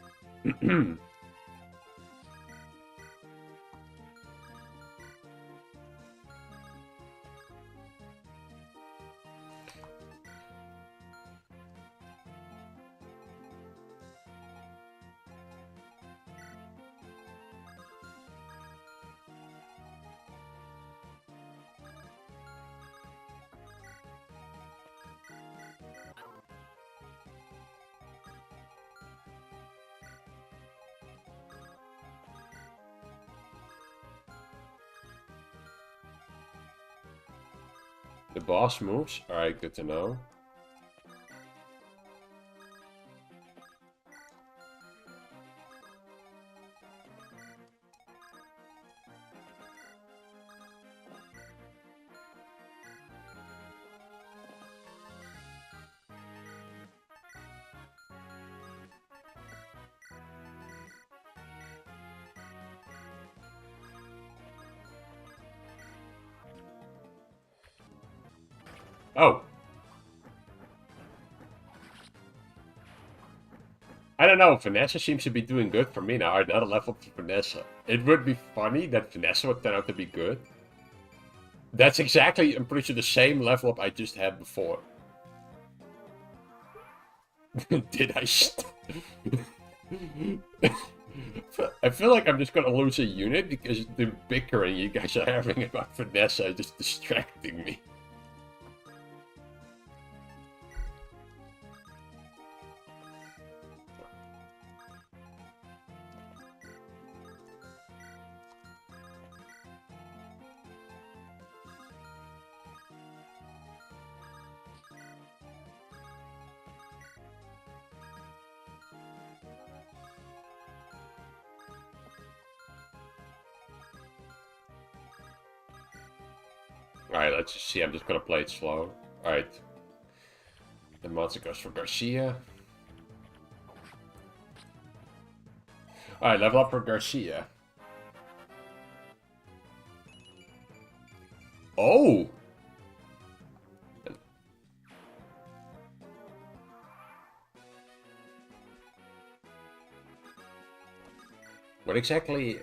The boss moves? Alright, good to know. Oh. I don't know, Vanessa seems to be doing good for me now. Another level for Vanessa. It would be funny that Vanessa would turn out to be good. That's exactly, I'm pretty sure, the same level up I just had before. Did I I feel like I'm just gonna lose a unit because the bickering you guys are having about Vanessa is just distracting me. Alright, let's just see. I'm just gonna play it slow. Alright. The monster goes for Garcia. Alright, level up for Garcia. Oh! What exactly...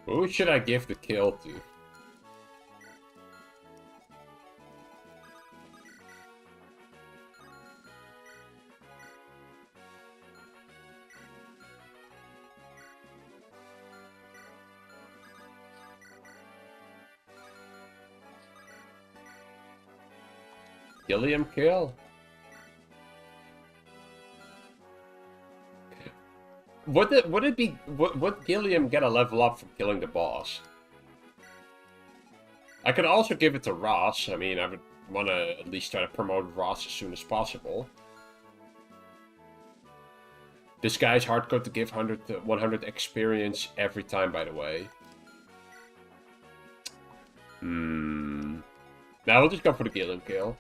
Who should I give the kill to? Gilliam kill? Would Gilliam get a level up from killing the boss? I could also give it to Ross. I mean, I would want to at least try to promote Ross as soon as possible. This guy's hardcore to give 100 experience every time, by the way. Now we'll just go for the Gilliam kill.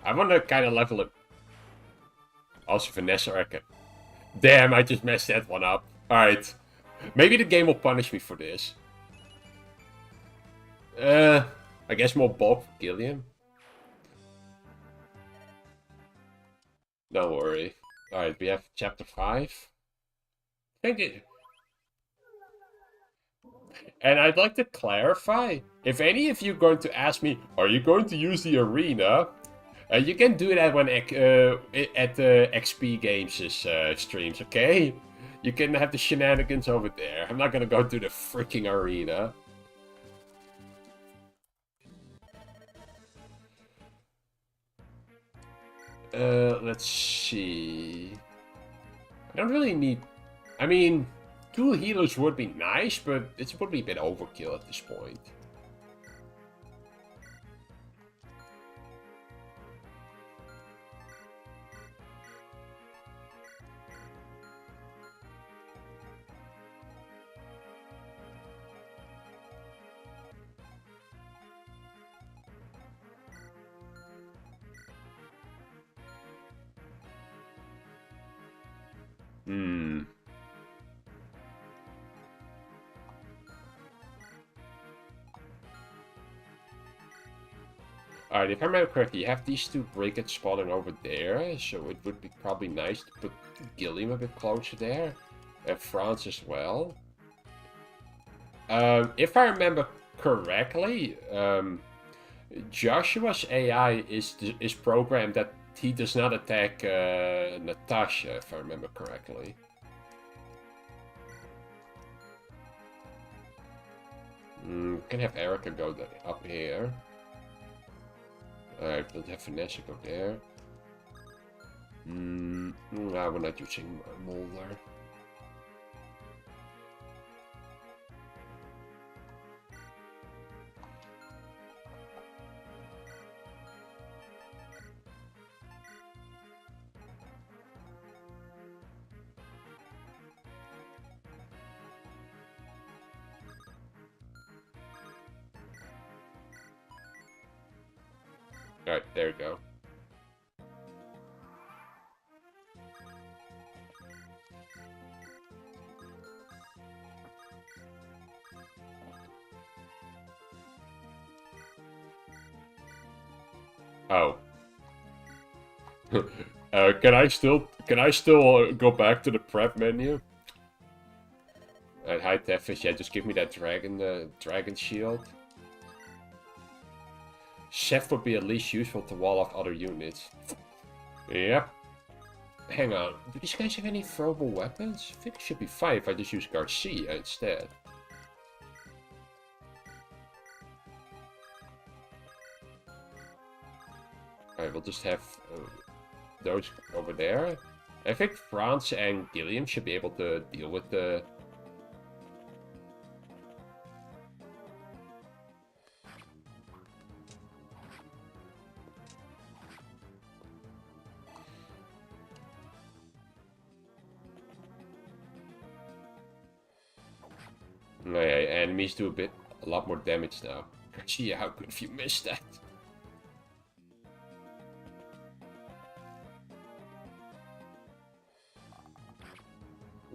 I want to kind of level it. Also, Vanessa Eckert. Damn, I just messed that one up. Alright. Maybe the game will punish me for this. I guess more bulk for Gilliam. Don't worry. Alright, we have chapter 5. Thank you. And I'd like to clarify, if any of you are going to ask me, are you going to use the arena? You can do that when at the XP Games streams, okay? You can have the shenanigans over there. I'm not gonna go to the freaking arena. Let's see. I don't really need... I mean, 2 healers would be nice, but it would be a bit overkill at this point. Alright, if I remember correctly, you have these 2 brigands spawning over there, so it would be probably nice to put Gilliam a bit closer there, and France as well. If I remember correctly, Joshua's AI is programmed that he does not attack Natasha, if I remember correctly. Can have Erica go up here. Alright, we'll have Vanessa go there. No, we're not using Mulder. Alright, there we go. Oh. Can I still go back to the prep menu? Alright, hi Teffish, yeah, just give me that dragon shield. Chef would be at least useful to wall off other units. Yep. Hang on, do these guys have any throwable weapons? I think it should be fine if I just use Garcia instead. Alright, we'll just have those over there. I think France and Gilliam should be able to deal with the... Oh, yeah, enemies do a lot more damage now. Gee, how could you miss that?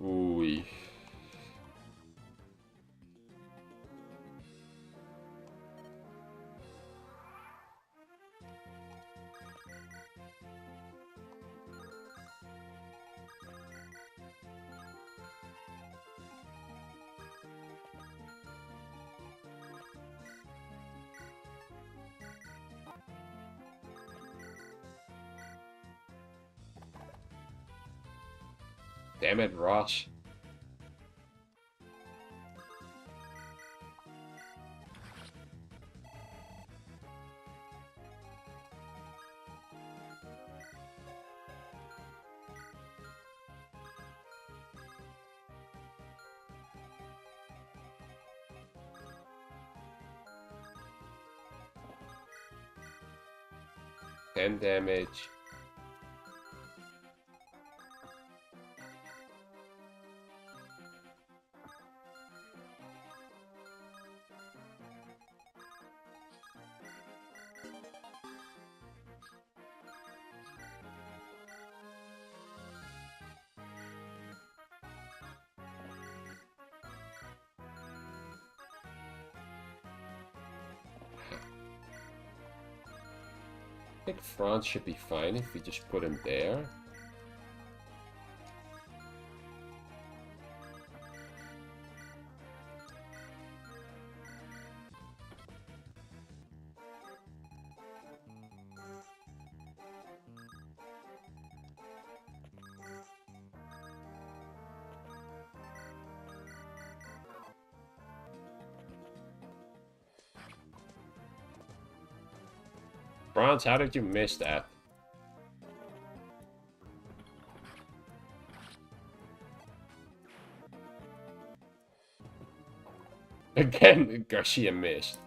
Ooh. Damn it, Ross. Ten damage. I think France should be fine if we just put him there. Franz, how did you miss that? Again, Garcia missed.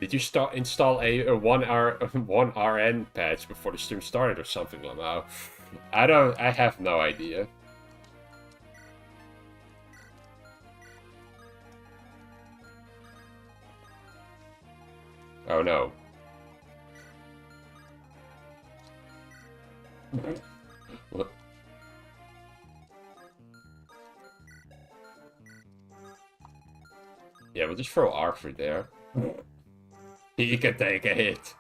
Did you install a 1RN patch before the stream started or something like that? I have no idea. Oh no. What? Yeah, we'll just throw Arthur there. He can take a hit.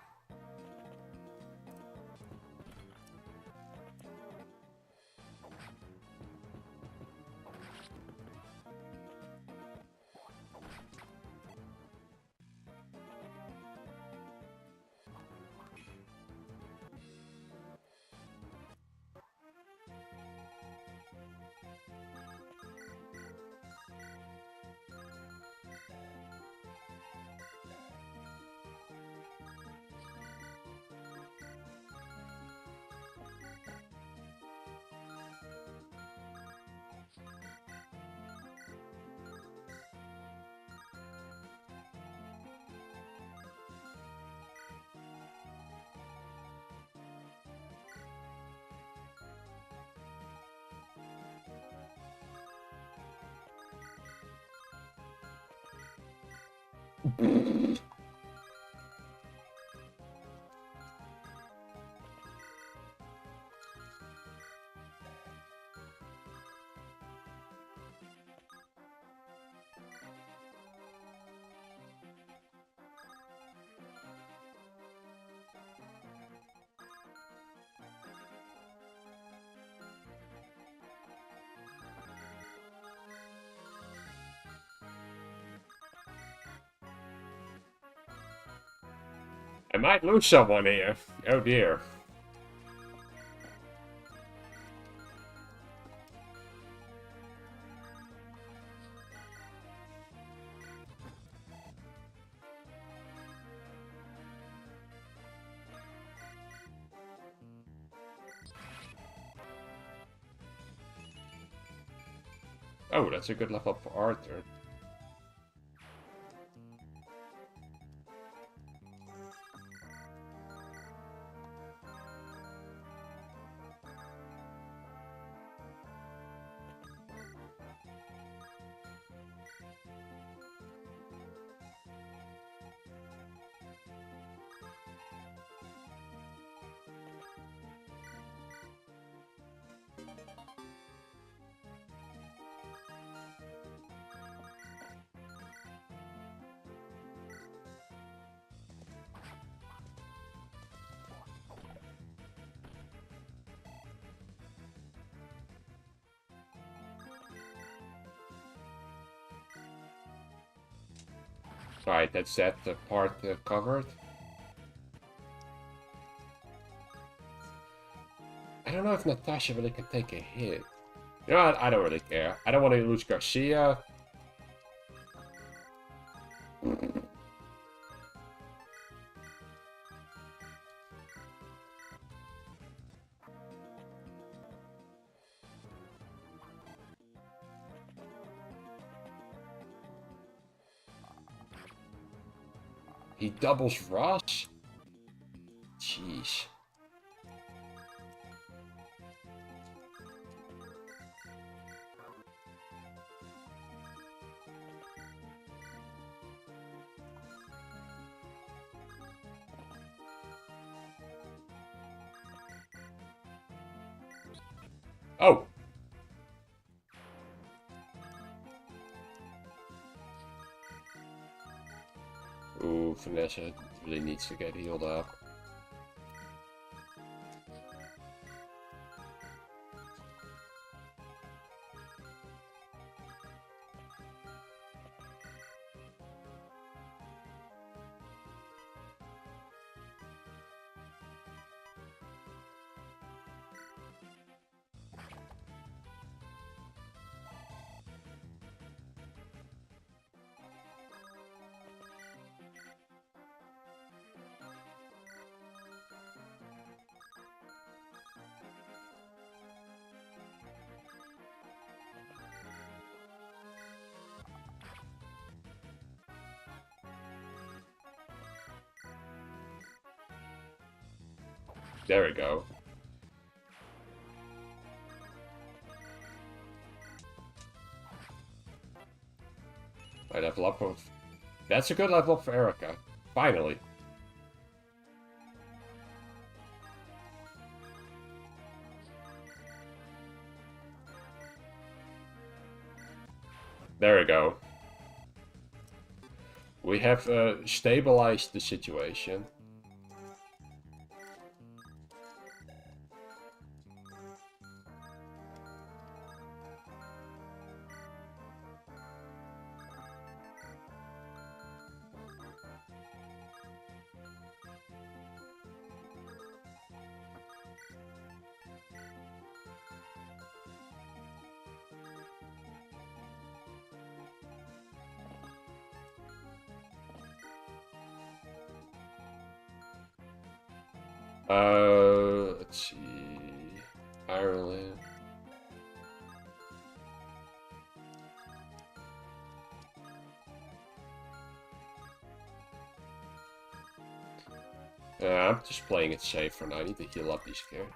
I might lose someone here. Oh dear. Oh, that's a good level up for Arthur. Right, that's that part covered. I don't know if Natasha really can take a hit. You know what? I don't really care. I don't want to lose Garcia. He doubles Ross? Jeez. Oh! Ooh, Vanessa really needs to get healed up. There we go. I level up with... That's a good level up for Erica. Finally. There we go. We have stabilized the situation. Let's see. Ireland. I'm just playing it safe for now. I need to heal up these characters.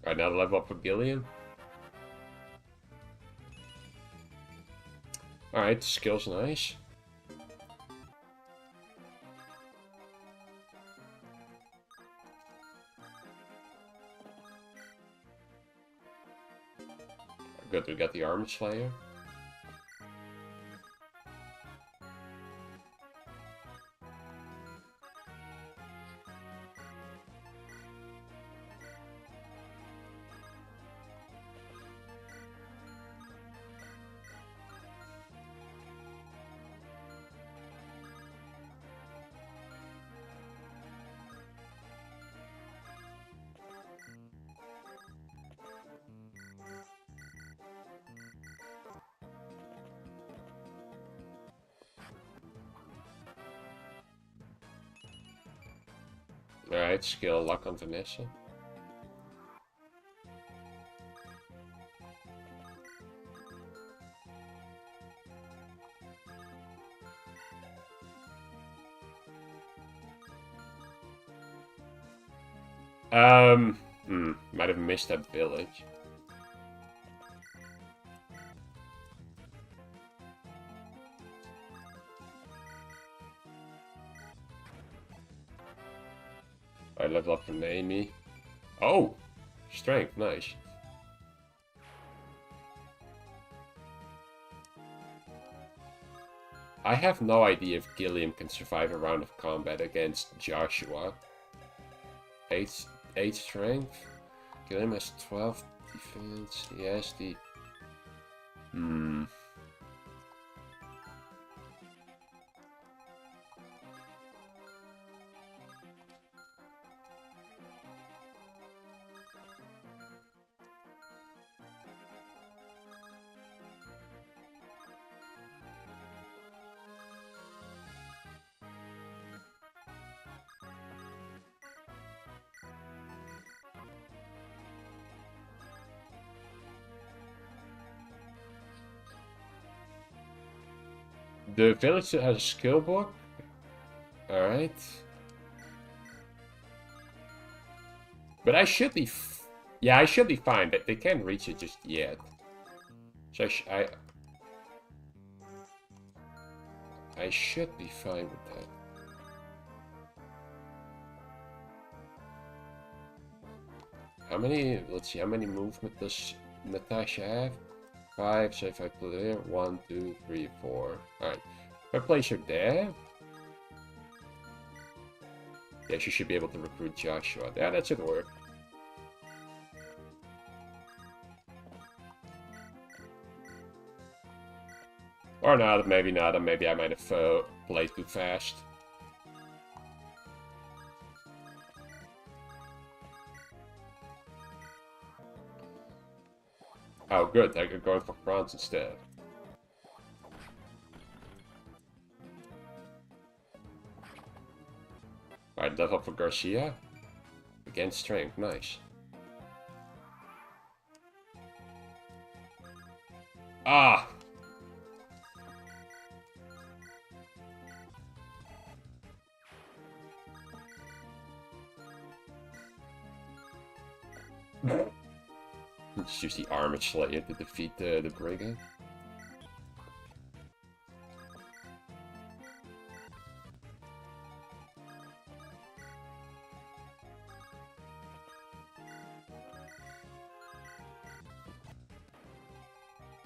Alright, now to level up for Gillian. Alright, skill's nice. Good, we got the Armor Slayer. Alright, skill luck on Vanessa. Might have missed that village. I level up for Naomi. Oh! Strength, nice. I have no idea if Gilliam can survive a round of combat against Joshua. 8 strength. Gilliam has 12 defense. He has the... The village has a skill book. Alright. But I should be... yeah, I should be fine, but they can't reach it just yet. So I should be fine with that. How many... let's see, how many movement does Natasha have? 5, so if I put it there, 1, 2, 3, 4. Alright. If I place her there... yeah, she should be able to recruit Joshua. Yeah, that should work. Or not, maybe not, maybe I might have played too fast. Oh, good, I'm going for bronze instead. Alright, level up for Garcia. Again, strength, nice. Ah! Just use the Armored Slayer to defeat the Brigand.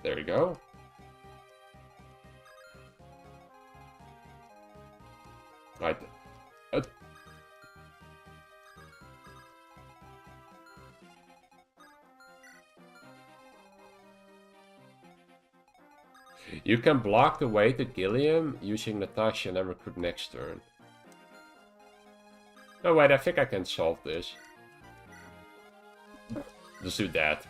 There we go. Right. You can block the way to Gilliam using Natasha and then recruit next turn. Oh wait, I think I can solve this. Just do that.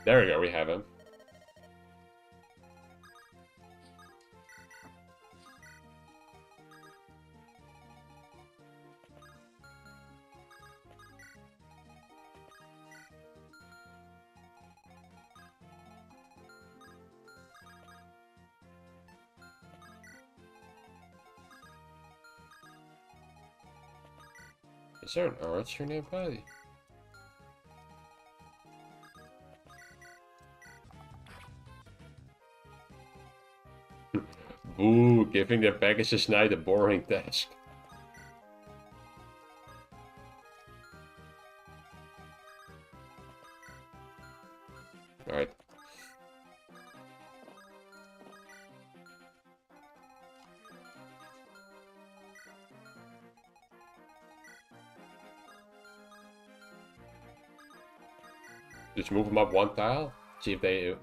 There we go, we have him. Is there an archer nearby? Ooh, giving the Pegasus Knight a boring task. Alright. Just move them up one tile. See if they...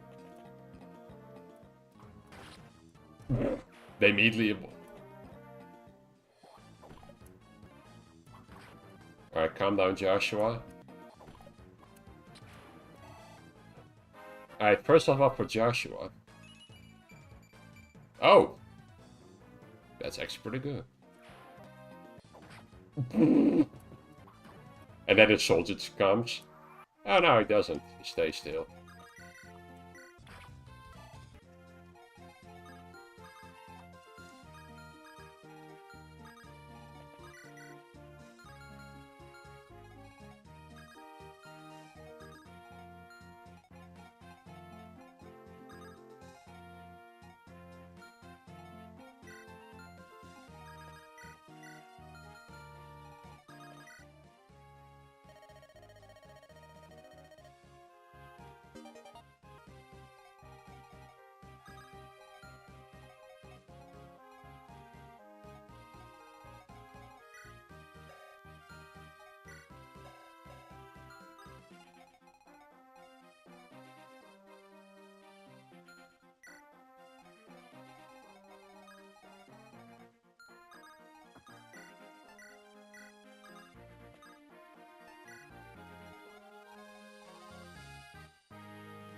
they immediately... Alright, calm down, Joshua. Alright, first level up for Joshua. Oh! That's actually pretty good. And then the soldier comes. Oh no, he doesn't. He stays still.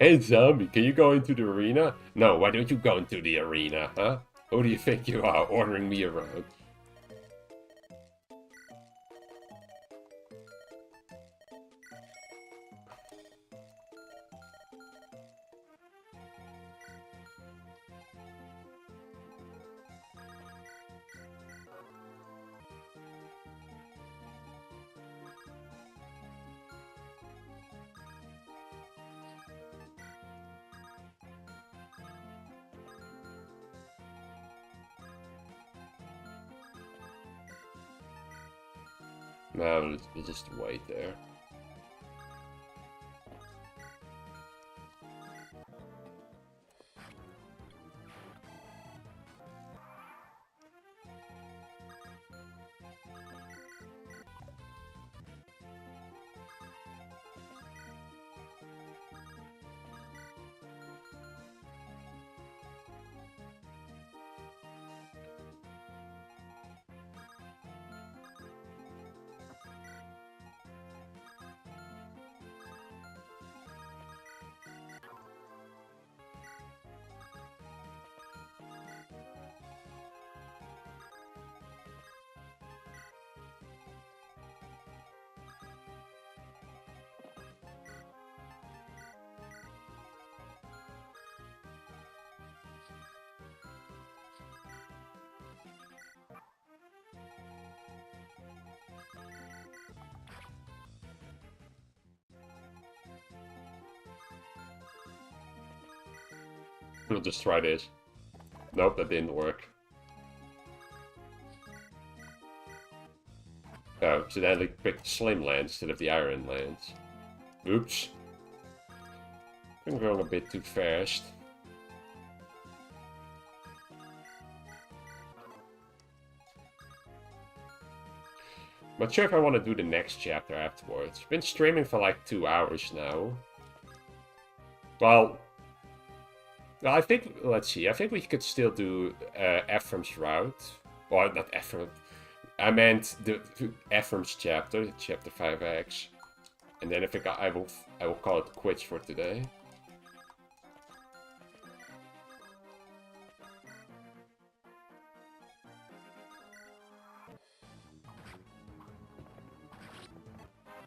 Hey zombie, can you go into the arena? No, why don't you go into the arena, huh? Who do you think you are, ordering me around? No, we'll just wait there. We'll just try this. Nope, that didn't work. Oh, so then they picked the Slim Lands instead of the Iron Lands. Oops. I'm going a bit too fast. Not sure if I want to do the next chapter afterwards. Been streaming for like 2 hours now. Well, I think, let's see, I think we could still do Ephraim's route. Or not Ephraim. I meant the Ephraim's chapter, chapter 5X. And then I will call it quits for today.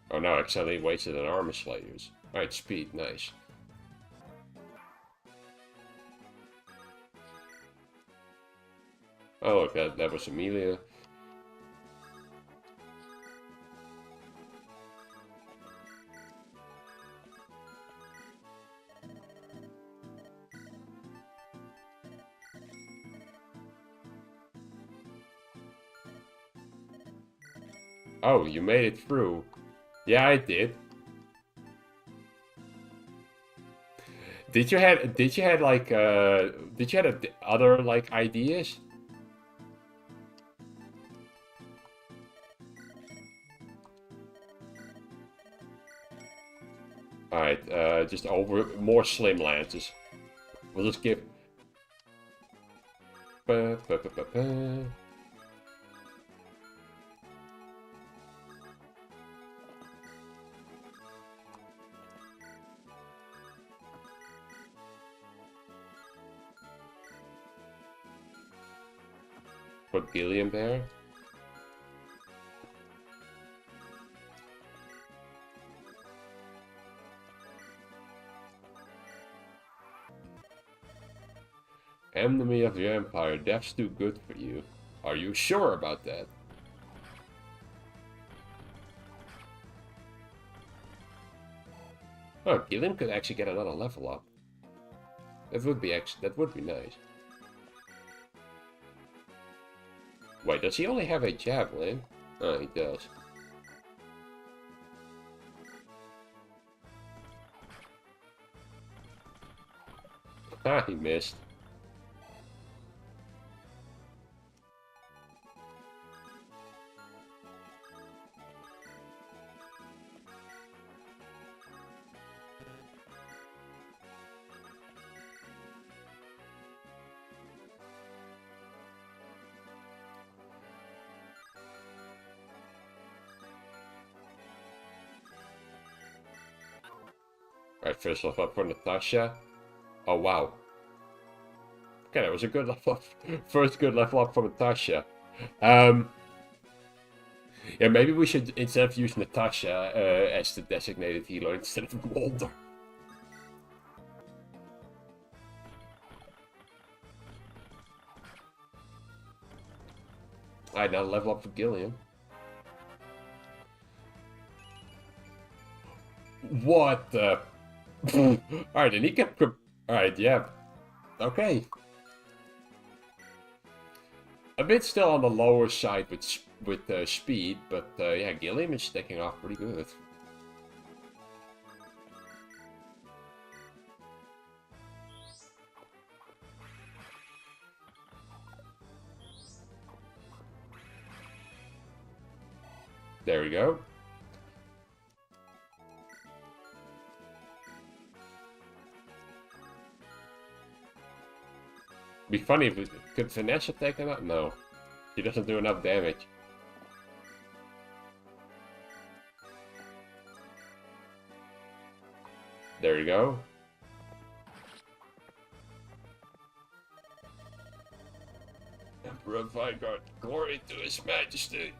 Oh no, I accidentally wasted an armor slayers. Alright, speed, nice. Oh look, that was Amelia. Oh, you made it through. Yeah, I did. Did you have like did you have other like ideas? Alright, just over more Slim Lances. We'll just give ba, ba, ba, ba, ba. Put Gilliam there. Enemy of the Empire, that's too good for you. Are you sure about that? Oh, Gilliam could actually get another level up. That would be nice. Wait, does he only have a javelin? Oh, he does. Ah, he missed. Alright, first level up for Natasha. Oh wow. Okay, that was a good level up. First good level up for Natasha. Yeah, maybe we should, instead of use Natasha as the designated healer, instead of Walter. Alright, now level up for Gillian. What the... Alright, and he kept... Alright, yeah. Okay. A bit still on the lower side with speed, but yeah, Gilliam is sticking off pretty good. There we go. Be funny if could Vanessa take him out? No. He doesn't do enough damage. There you go. Emperor Vigard, glory to his majesty.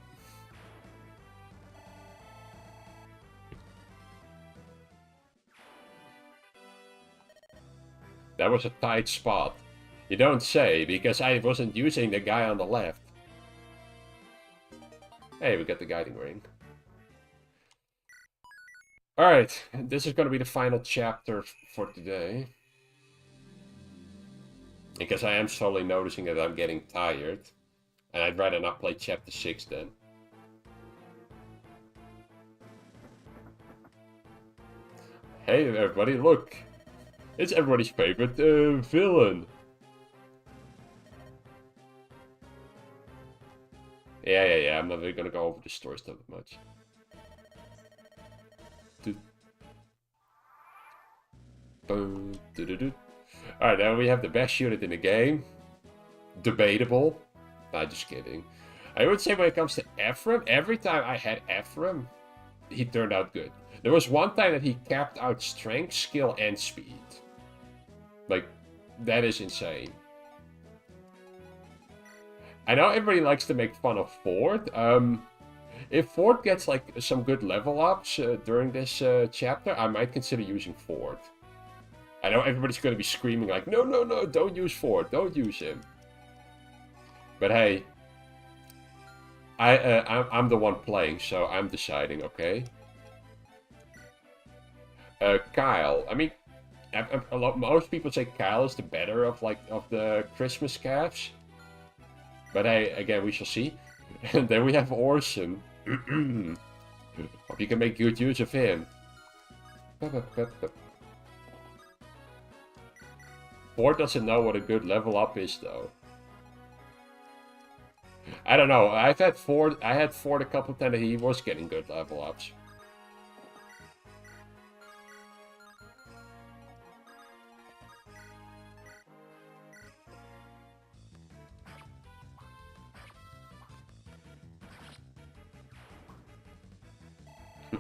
That was a tight spot. You don't say, because I wasn't using the guy on the left. Hey, we got the guiding ring. Alright, this is going to be the final chapter for today. Because I am slowly noticing that I'm getting tired. And I'd rather not play chapter 6 then. Hey everybody, look! It's everybody's favorite villain! Yeah, I'm not really gonna go over the story stuff much. Alright, now we have the best unit in the game. Debatable. Nah, just kidding. I would say when it comes to Ephraim, every time I had Ephraim, he turned out good. There was one time that he capped out strength, skill, and speed. Like, that is insane. I know everybody likes to make fun of Ford. If Ford gets like some good level ups during this chapter, I might consider using Ford. I know everybody's going to be screaming like, no, don't use Ford, don't use him. But hey, I'm the one playing, so I'm deciding, okay? Kyle, I mean, most people say Kyle is the better of the Christmas calves. But hey, again, we shall see. And then we have Orson. Hope you can make good use of him. Ford doesn't know what a good level up is, though. I don't know. I had Ford a couple of times and he was getting good level ups.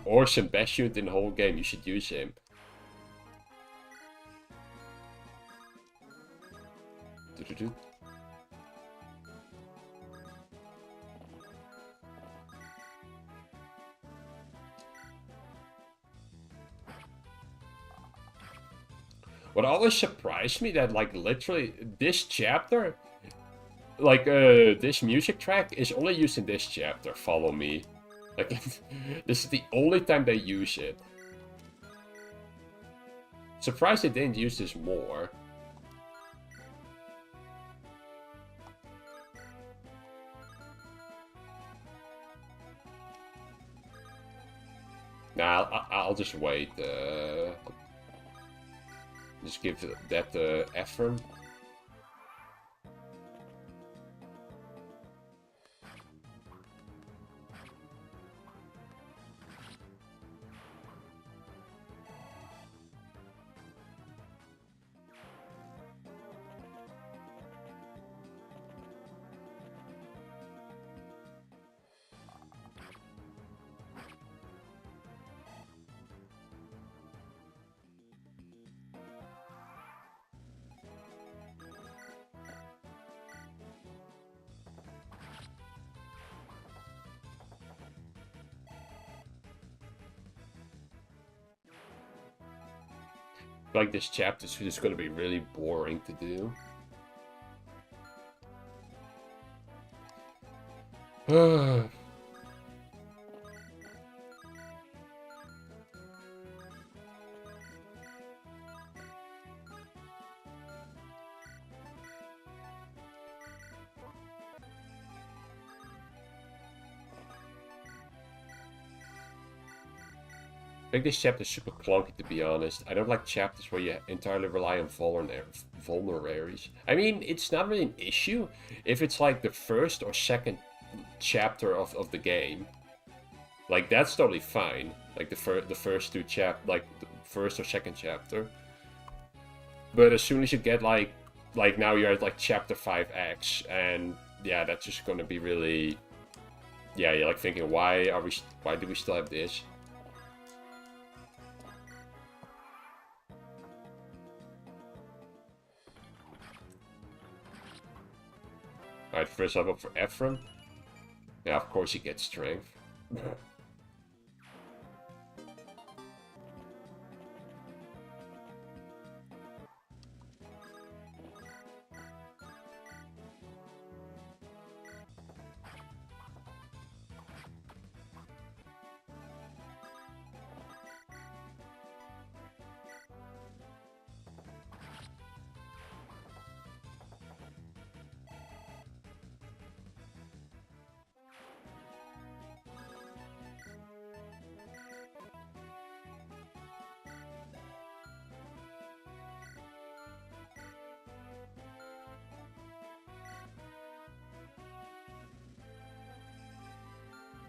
Orson, best unit in the whole game. You should use him. What always surprised me that like literally this chapter, like this music track is only used in this chapter. Follow me. Like this is the only time they use it. Surprised they didn't use this more. Nah, I'll just wait. Just give that to Ephraim. Like this chapter is just going to be really boring to do. I think this chapter is super clunky, to be honest. I don't like chapters where you entirely rely on vulneraries. I mean, it's not really an issue if it's like the first or second chapter of the game. Like, that's totally fine. Like, the first two like, the first or second chapter. But as soon as you get, like now you're at, like, chapter 5X, and, yeah, that's just gonna be really... Yeah, you're, like, thinking, why do we still have this? Alright, first level for Ephraim. Yeah, of course he gets strength.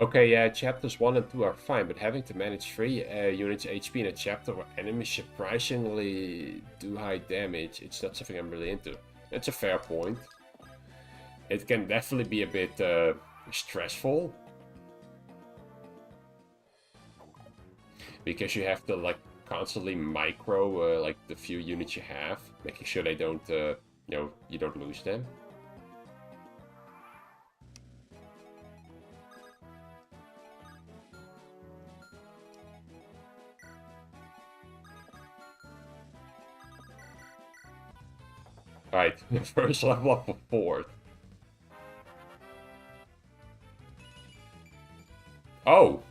Okay, yeah, chapters 1 and 2 are fine, but having to manage 3 units HP in a chapter where enemies surprisingly do high damage, it's not something I'm really into. That's a fair point. It can definitely be a bit stressful. Because you have to, like, constantly micro, like, the few units you have, making sure they don't, you know, you don't lose them. Alright, first level up for 4th. Oh!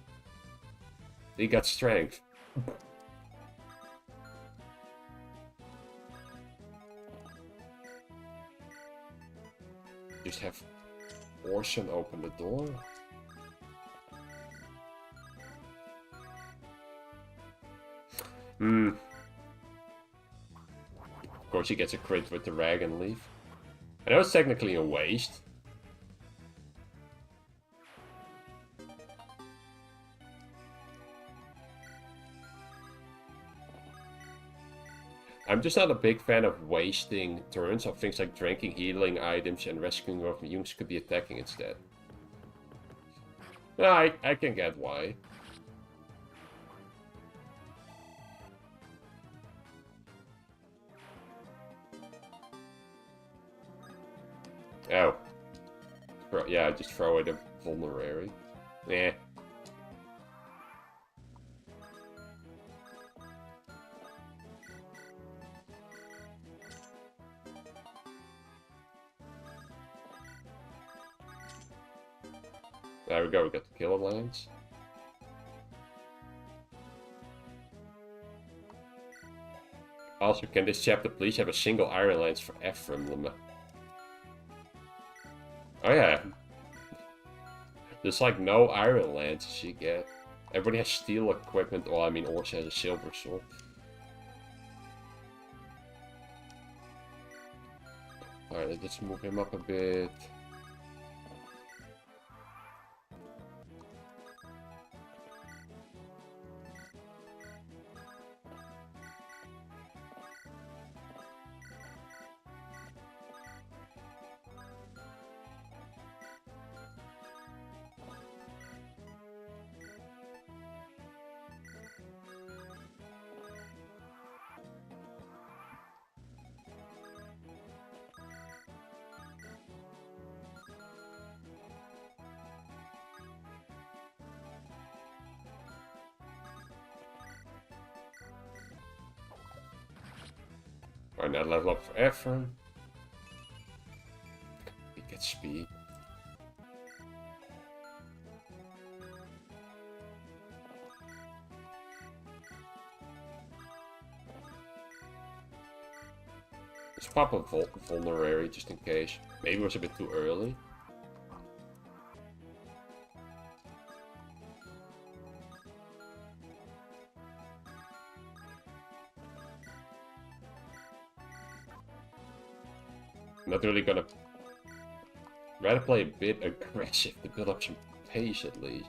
He got strength. Just have Orson open the door. Of course he gets a crit with the rag and leaf. I know it's technically a waste. I'm just not a big fan of wasting turns on things like drinking healing items and rescuing of Jungs could be attacking instead. No, I can get why. Oh. Yeah, just throw it a vulnerary. Eh. There we go, we got the Killer Lance. Also, can this chapter please have a single Iron Lance for Ephraim? Oh yeah. There's like no Iron Lances you get. Everybody has steel equipment, well I mean Orsa has a silver sword. Alright, let's move him up a bit. Alright, now level up for Ephraim. He gets speed. Let's pop a vulnerary just in case. Maybe it was a bit too early. Not really gonna... Rather play a bit aggressive to build up some pace at least.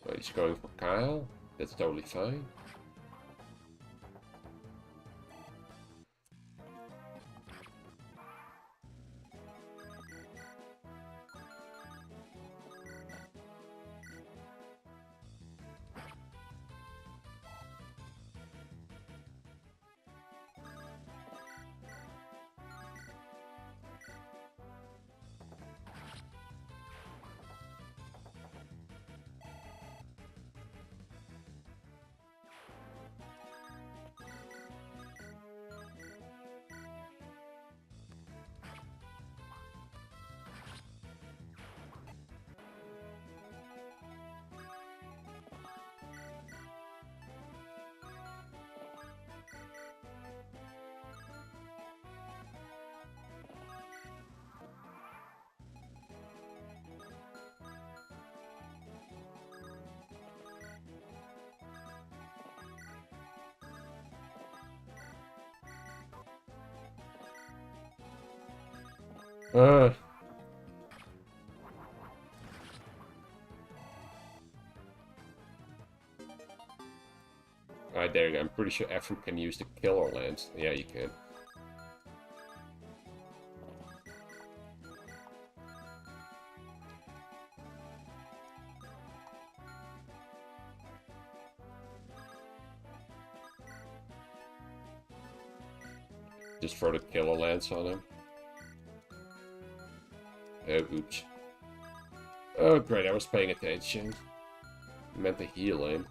Oh, he's going for Kyle. That's totally fine. Alright, there you go. I'm pretty sure Ephraim can use the killer lance. Yeah, you can. Just throw the killer lance on him. Oh, oops. Oh, great, I was paying attention. I meant to heal him.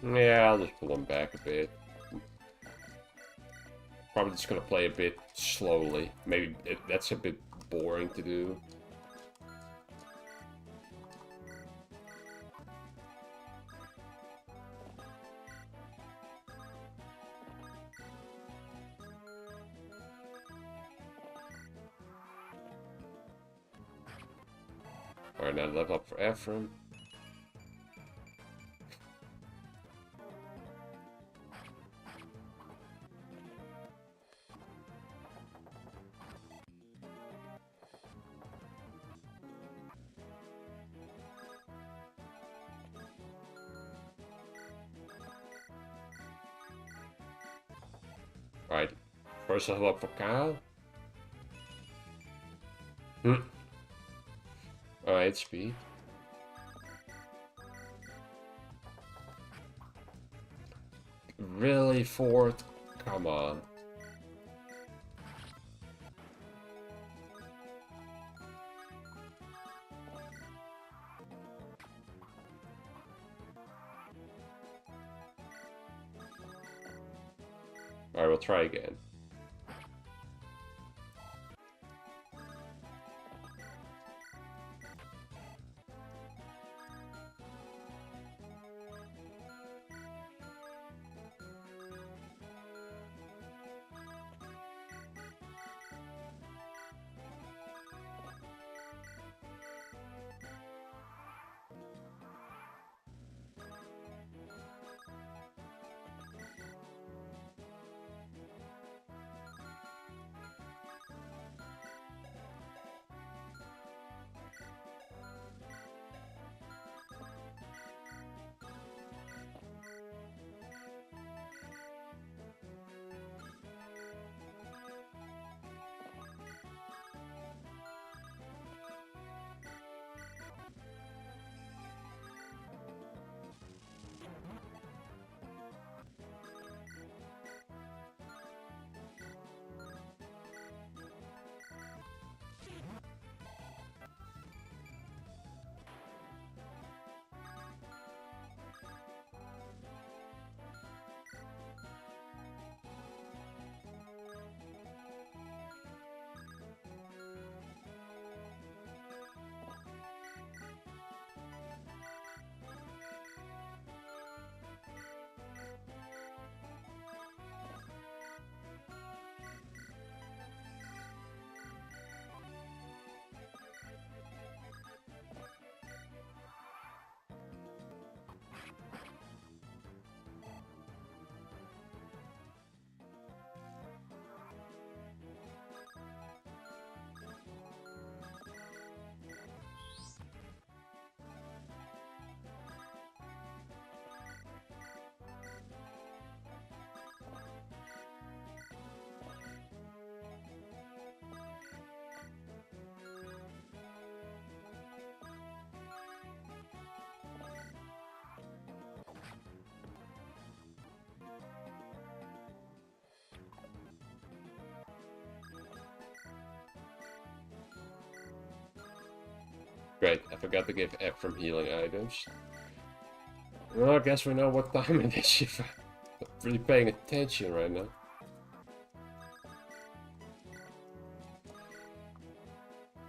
Yeah, I'll just pull him back a bit. Probably just gonna play a bit slowly. Maybe that's a bit boring to do. Alright, now level up for Ephraim. Alright, first level up for Kyle. Alright, speed. Really, Ford? Come on. Alright, we'll try again. Great, I forgot to give F from healing items. Well, I guess we know what time it is if I'm not really paying attention right now.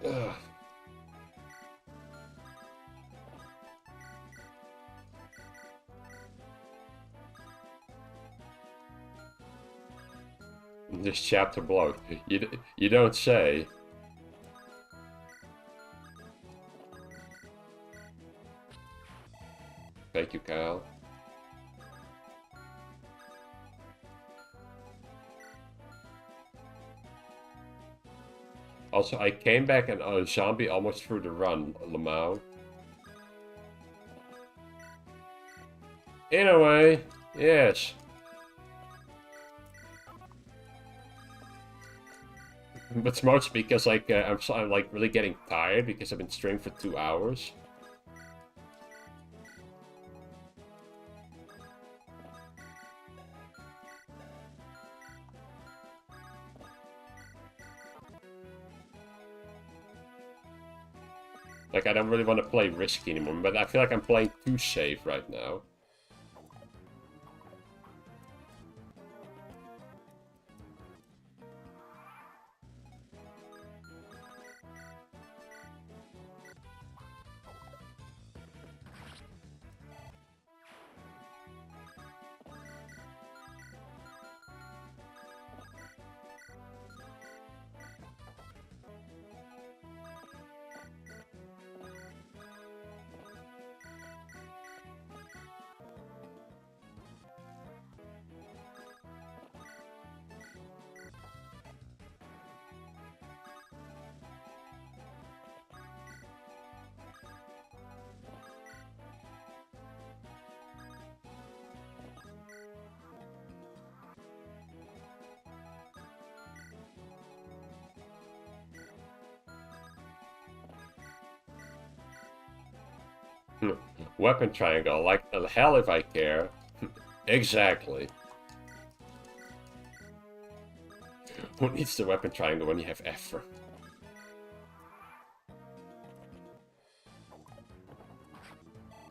Ugh. This chapter bloat. You don't say. Thank you, Kyle. Also, I came back and a zombie almost threw the run, Lamau. In a way, yes. But it's mostly because like I'm like really getting tired because I've been streaming for 2 hours. Like, I don't really want to play risky anymore, but I feel like I'm playing too safe right now. Weapon triangle, like the hell if I care. Exactly. Who needs the weapon triangle when you have Ephraim?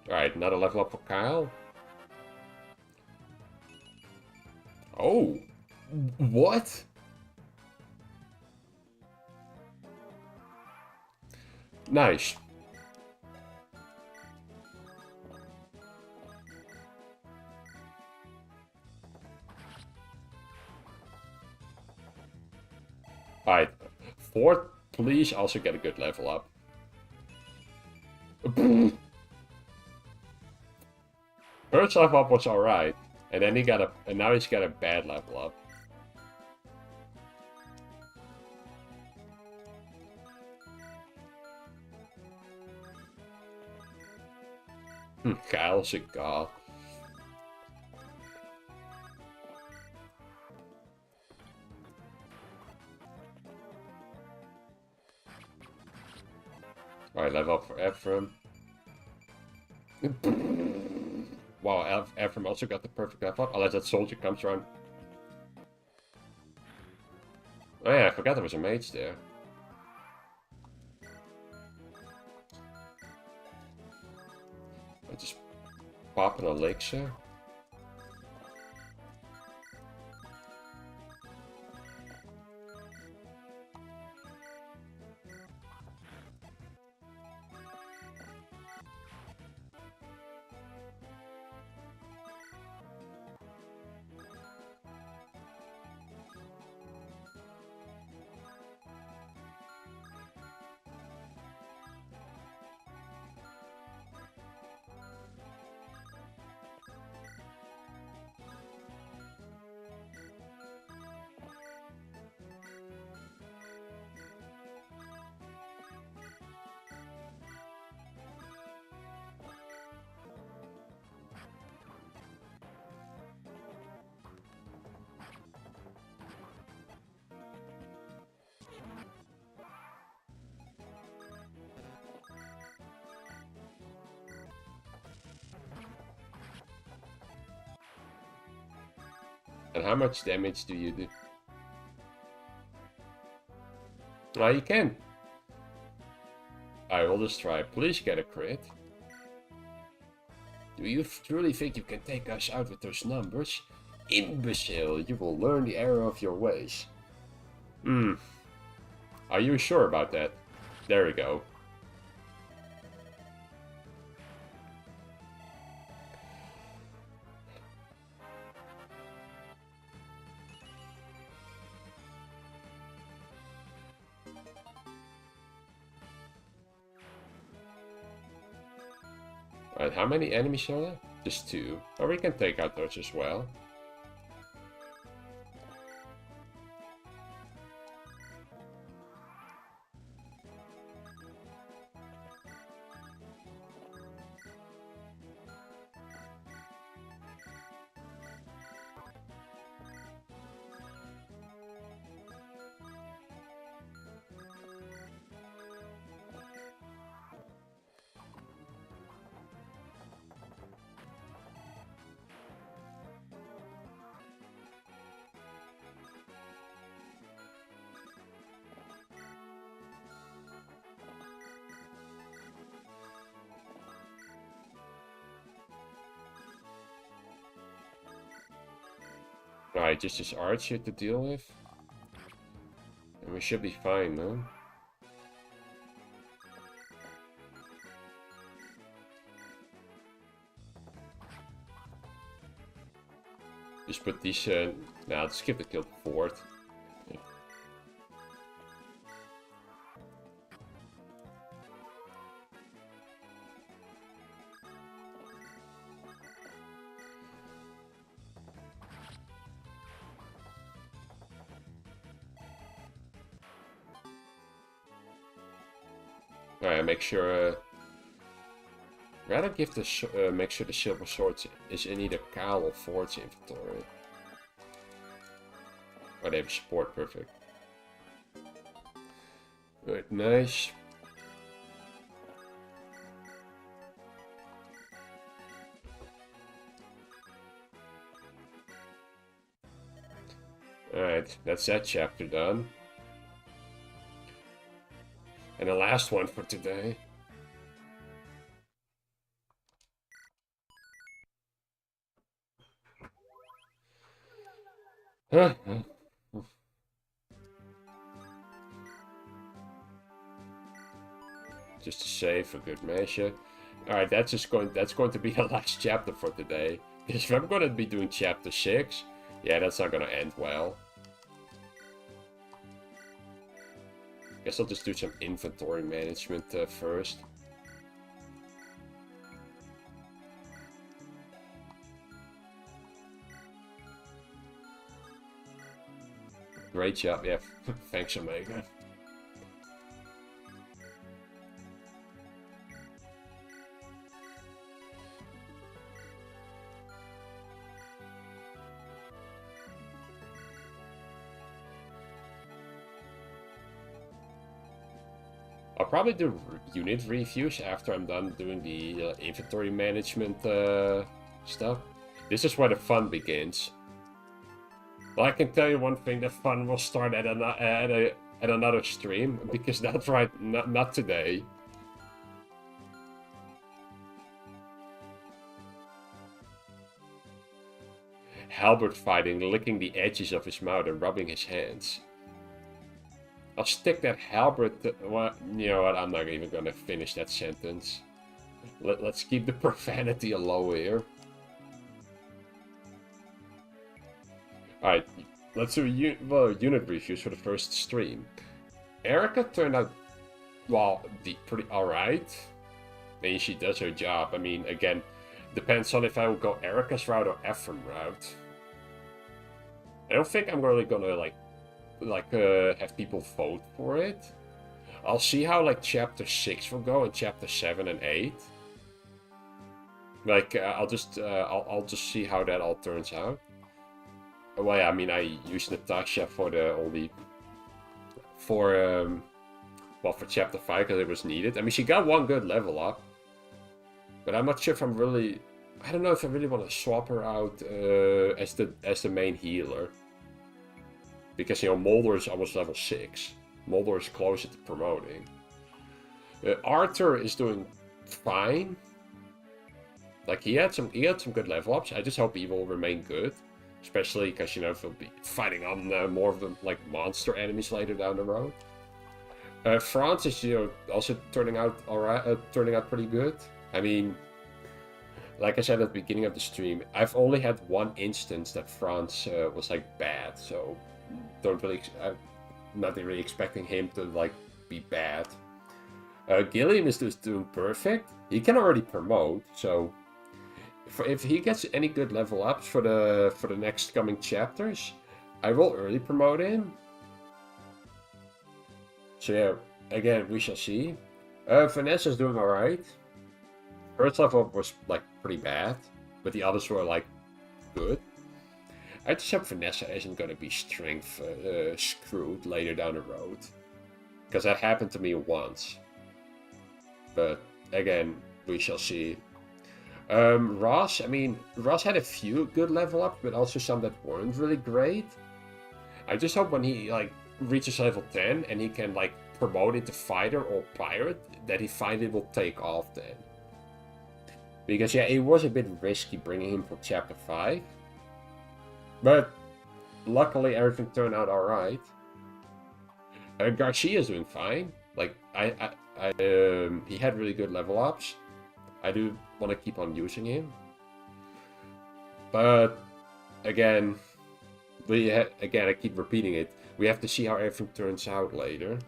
Alright, another level up for Kyle. Oh! What? Nice. Alright, fourth, please also get a good level up. First level up was alright, and then now he's got a bad level up. Kyle's a god. Alright, level up for Ephraim. Wow, Ephraim also got the perfect level up, unless that soldier comes around. Oh yeah, I forgot there was a mage there. I just pop an elixir. And how much damage do you do? Oh, you can. I will just try. Please get a crit. Do you truly think you can take us out with those numbers? Imbecile, you will learn the error of your ways. Are you sure about that? There we go. Alright, how many enemies are there? Just 2. Or we can take out those as well. Alright, just this arch here to deal with. And we should be fine, though. Just put these, now let's skip the kill fort. Alright, make sure, rather give the, make sure the silver sword is in either Kyle or Ford's inventory. Oh, they have support, perfect. Right, nice. Alright, that's that chapter done. And the last one for today. Just to save for good measure. Alright, that's going to be the last chapter for today. Because if I'm gonna be doing chapter 6, yeah, that's not gonna end well. Guess I'll just do some inventory management first. Great job, yeah. Thanks, Omega. I'll probably do unit reviews after I'm done doing the inventory management stuff. This is where the fun begins. Well, I can tell you one thing: the fun will start at another stream, because that's right, not today. Halberd fighting, licking the edges of his mouth and rubbing his hands. I'll stick that halberd. Well, you know what? I'm not even gonna finish that sentence. Let's keep the profanity low here. Alright, let's do unit reviews for the first stream. Erica turned out, well, pretty alright. I mean, she does her job. I mean, again, depends on if I will go Erica's route or Ephraim route. I don't think I'm really gonna, have people vote for it. I'll see how, chapter 6 will go and chapter 7 and 8. I'll just see how that all turns out. Well, yeah, I mean, I used Natasha for for chapter 5 because it was needed. I mean, she got one good level up. But I'm not sure if I don't know if I really want to swap her out as the main healer. Because, you know, Mulder is almost level 6. Mulder is closer to promoting. Arthur is doing fine. Like he had some good level ups. I just hope he will remain good, especially because you know he'll be fighting on more of the like monster enemies later down the road. France is also turning out alright, turning out pretty good. I mean, like I said at the beginning of the stream, I've only had one instance that France was like bad, so I'm not really expecting him to like be bad. Gilliam is just doing perfect. He can already promote, so if he gets any good level ups for the next coming chapters, I will early promote him. So yeah, again, we shall see. Vanessa's doing alright. First level up was like pretty bad, but the others were like good. I just hope Vanessa isn't gonna be strength screwed later down the road. Because that happened to me once. But again, we shall see. Ross, I mean, Ross had a few good level ups, but also some that weren't really great. I just hope when he like reaches level 10 and he can like promote into fighter or pirate, that he finally will take off then. Because yeah, it was a bit risky bringing him for chapter 5. But luckily everything turned out alright. Garcia's doing fine. Like he had really good level ups. I do want to keep on using him. But again, I keep repeating it. We have to see how everything turns out later.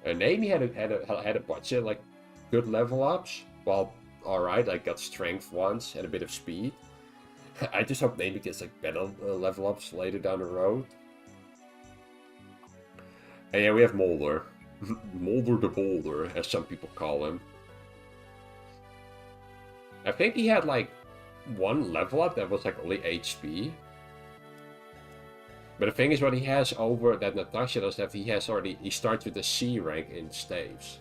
Naomi had a bunch of like good level ups. Well, alright, I got strength once and a bit of speed. I just hope Naomi gets like better level ups later down the road. And yeah, we have Molder. Molder the Boulder, as some people call him. I think he had like one level up that was like only HP. But the thing is, what he has over that Natasha does have, he starts with a C rank in staves.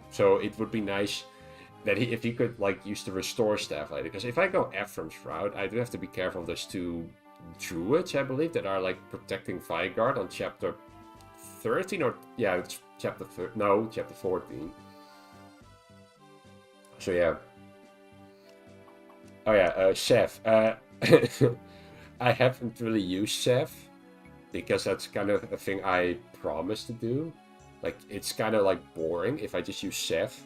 So it would be nice that if he could like use the restore staff later. Because if I go Ephraim's route, I do have to be careful of those two druids, I believe, that are like protecting Vigard on chapter 13 or yeah, it's chapter 14. So yeah. Oh yeah, Chef. I haven't really used Chef because that's kind of a thing I promised to do. Like it's kind of like boring if I just use Chef.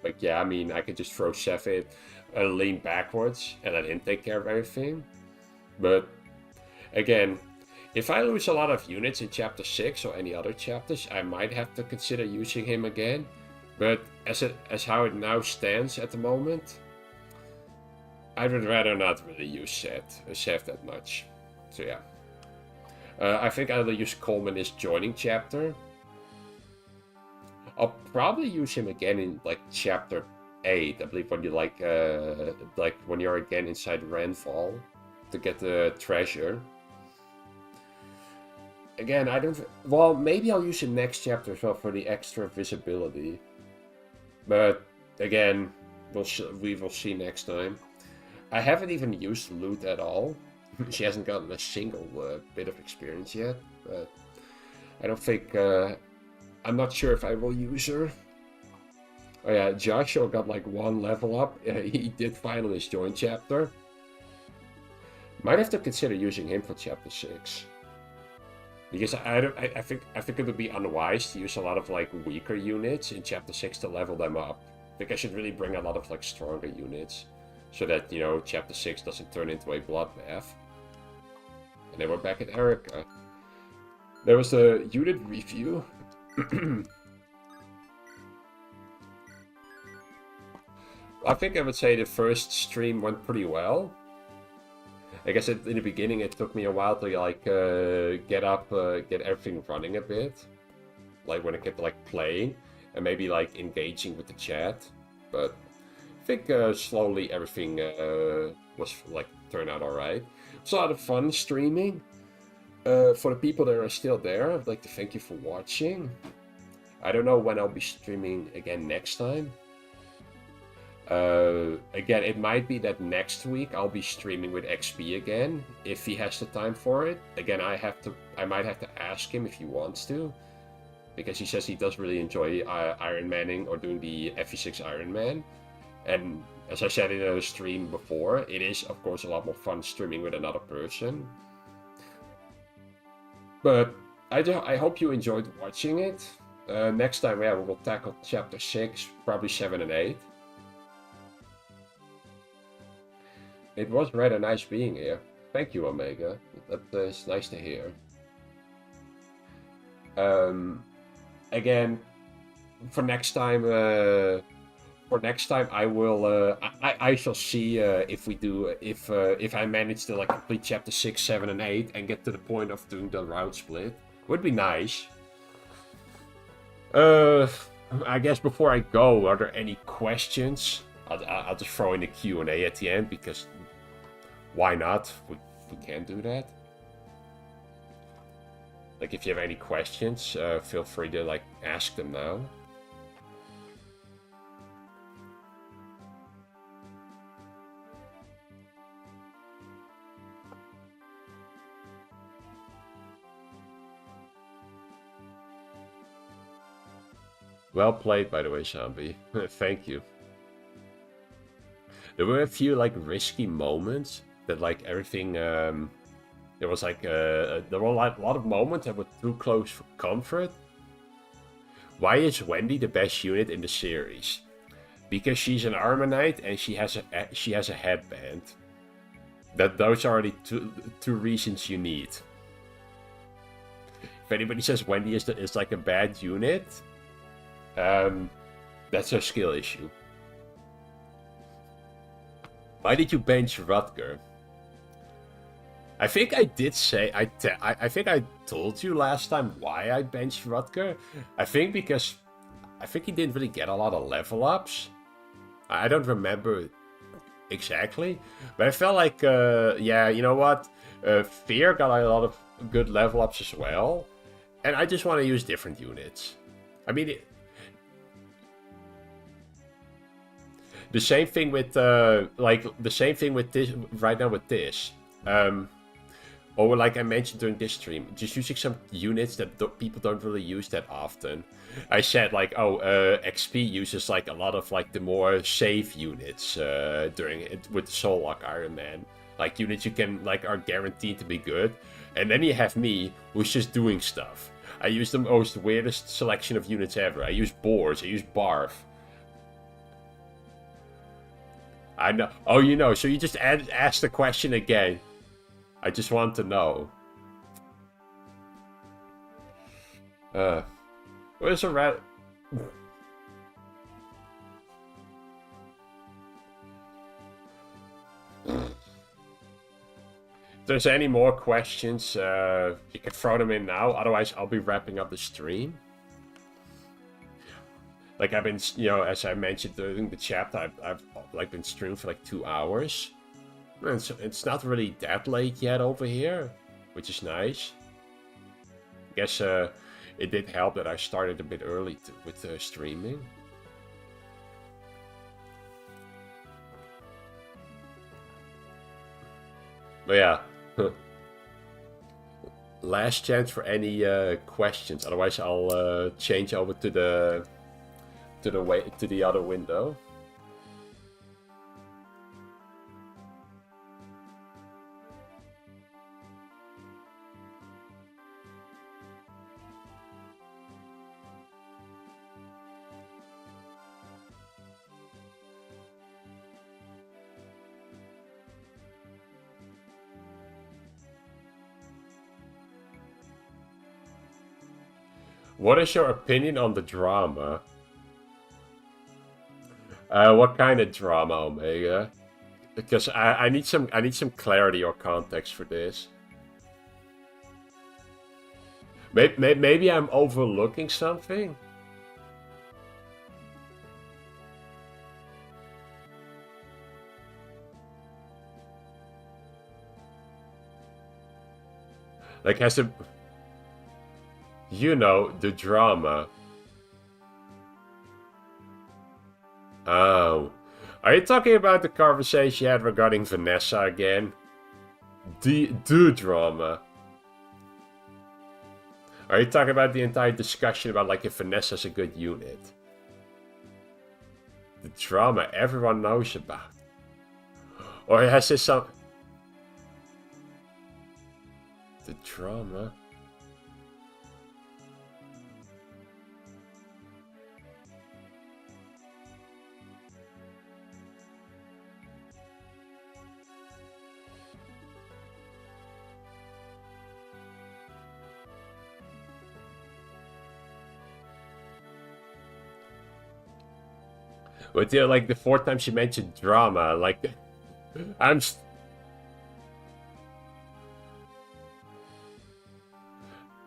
Like yeah, I mean I could just throw Chef in, lean backwards, and let him take care of everything. But again, if I lose a lot of units in chapter 6 or any other chapters, I might have to consider using him again. But as how it now stands at the moment, I would rather not really use Chef that much. So yeah. I think I'll use Coleman as joining chapter. I'll probably use him again in like chapter 8, I believe, when you like when you're again inside Renfall to get the treasure. Again, well, maybe I'll use him next chapter as well for the extra visibility. But again, we will see next time. I haven't even used Loot at all. She hasn't gotten a single bit of experience yet. But I don't think... I'm not sure if I will use her. Oh yeah, Joshua got like one level up. He did finally his join chapter. Might have to consider using him for chapter 6. Because I think it would be unwise to use a lot of like weaker units in chapter 6 to level them up. I think I should really bring a lot of like stronger units, so that chapter 6 doesn't turn into a bloodbath. And then we're back at Erica. There was a unit review. I think I would say the first stream went pretty well. I guess in the beginning it took me a while to like get everything running a bit, like when it kept like playing and maybe like engaging with the chat. But I think slowly everything was like turned out alright. It's a lot of fun streaming. For the people that are still there, I'd like to thank you for watching. I don't know when I'll be streaming again next time. Again, it might be that next week I'll be streaming with XP again, if he has the time for it. Again, I might have to ask him if he wants to. because he says he does really enjoy Ironmaning or doing the FE6 Ironman. And as I said in a stream before, it is of course a lot more fun streaming with another person. But I hope you enjoyed watching it. Next time, yeah, we will tackle chapter 6, probably 7 and 8. It was rather nice being here. Thank you, Omega. That is nice to hear. Again, for next time, I will. I shall see if we do if I manage to like complete chapter 6, 7, and 8 and get to the point of doing the route split. Would be nice. I guess before I go, are there any questions? I'll just throw in the Q&A at the end because why not? We can do that. Like if you have any questions, feel free to like ask them now. Well played, by the way, Shambi. Thank you. There were a few like risky moments that like everything. There was like there were a lot of moments that were too close for comfort. Why is Wendy the best unit in the series? Because she's an Armor Knight and she has a headband. Those are the two reasons you need. If anybody says Wendy is like a bad unit, that's a skill issue. Why did you bench Rutger? I think I did say I think I told you last time why I benched Rutger. I think because he didn't really get a lot of level ups. I don't remember exactly, but I felt like yeah, you know what? Fear got a lot of good level ups as well, and I just want to use different units. I mean. The same thing with like the same thing with this right now with this. Or like I mentioned during this stream, just using some units that people don't really use that often. I said like, oh, XP uses like a lot of like the more safe units during it with Soullock Ironman. Like units you can like are guaranteed to be good. And then you have me who's just doing stuff. I use the most weirdest selection of units ever. I use Boars, I use Barf. I know. Oh, you know. So you just asked the question again. I just want to know. Where's a rat? If there's any more questions, you can throw them in now. Otherwise, I'll be wrapping up the stream. Like I've been, you know, as I mentioned during the chapter, I've like been streaming for like 2 hours. And it's not really that late yet over here, which is nice. I guess it did help that I started a bit early with streaming. But yeah, last chance for any questions. Otherwise, I'll change over to the other window. What is your opinion on the drama? What kind of drama, Omega? Because I need some clarity or context for this. Maybe I'm overlooking something. Like has it, you know, the drama. Oh. Are you talking about the conversation you had regarding Vanessa again? The drama. Are you talking about the entire discussion about like if Vanessa's a good unit? The drama everyone knows about. Or has this some... The drama? But yeah, like the fourth time she mentioned drama, like I'm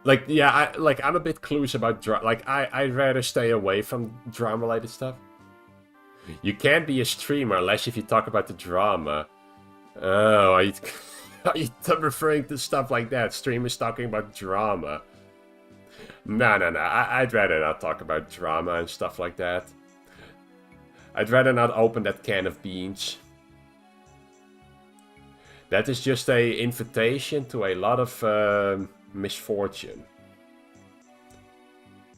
like yeah, I'm a bit clueless about drama. Like I'd rather stay away from drama related stuff. You can't be a streamer unless if you talk about the drama. Oh, are you, are you referring to stuff like that? Streamers talking about drama. No, no, no. I'd rather not talk about drama and stuff like that. I'd rather not open that can of beans. That is just a invitation to a lot of misfortune.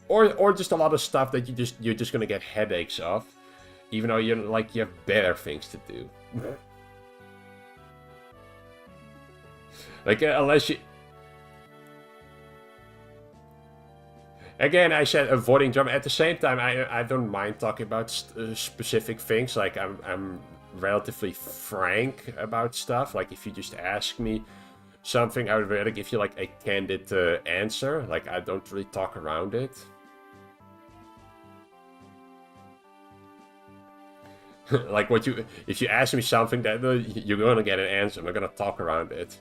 Or just a lot of stuff that you're just gonna get headaches of, even though you have better things to do. Like unless you. Again, I said avoiding drama. At the same time, I don't mind talking about specific things. Like I'm relatively frank about stuff. Like if you just ask me something, I would rather give you like a candid answer. Like I don't really talk around it. Like if you ask me something, that you're gonna get an answer. I'm not gonna talk around it.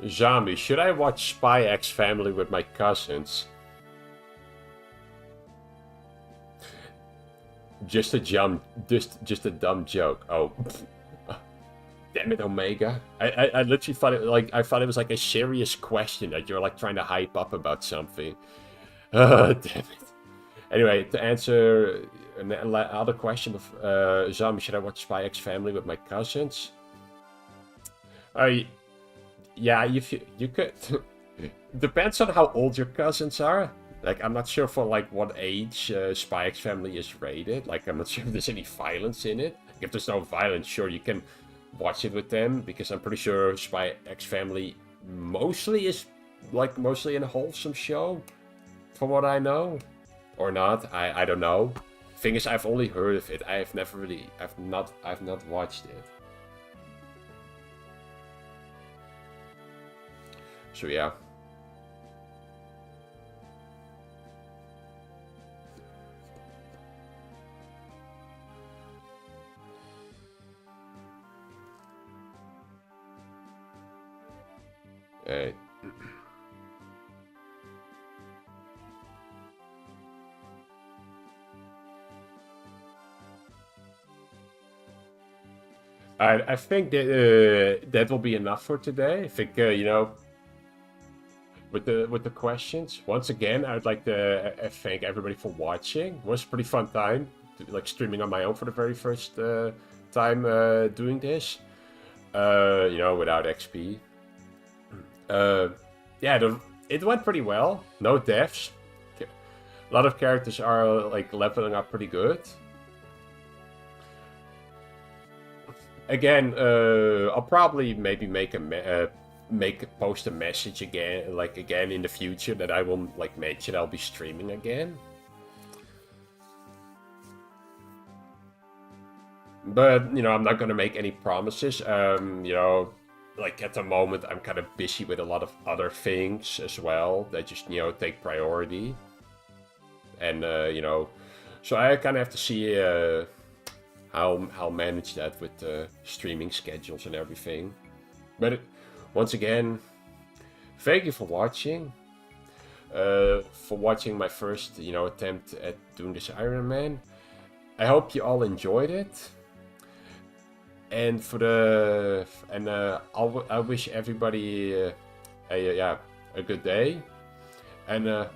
Zombie, should I watch Spy X Family with my cousins? Just a dumb joke. Oh, damn it, Omega! I literally thought I thought it was like a serious question that you're like trying to hype up about something. Damn it. Anyway, to answer another question of Zombie, should I watch Spy X Family with my cousins? Yeah, you could. Depends on how old your cousins are. Like, I'm not sure for like what age Spy X Family is rated. Like, I'm not sure if there's any violence in it. If there's no violence, sure, you can watch it with them, because I'm pretty sure Spy X Family mostly is like mostly a wholesome show, from what I know, or not. I don't know. Thing is, I've only heard of it. I've not watched it. So yeah. I think that that will be enough for today. I think you know, with the questions. Once again, I would like to thank everybody for watching. It was a pretty fun time, like streaming on my own for the very first time doing this. You know, without XP. Yeah, it went pretty well. No deaths. A lot of characters are like leveling up pretty good. Again, I'll probably maybe post a message again in the future that I will like mention I'll be streaming again. But you know, I'm not gonna make any promises. You know, like at the moment I'm kind of busy with a lot of other things as well that just, you know, take priority. And you know, so I kind of have to see how manage that with streaming schedules and everything. But once again, thank you for watching. For watching my first, you know, attempt at doing this Ironman. I hope you all enjoyed it. And I wish everybody a good day. And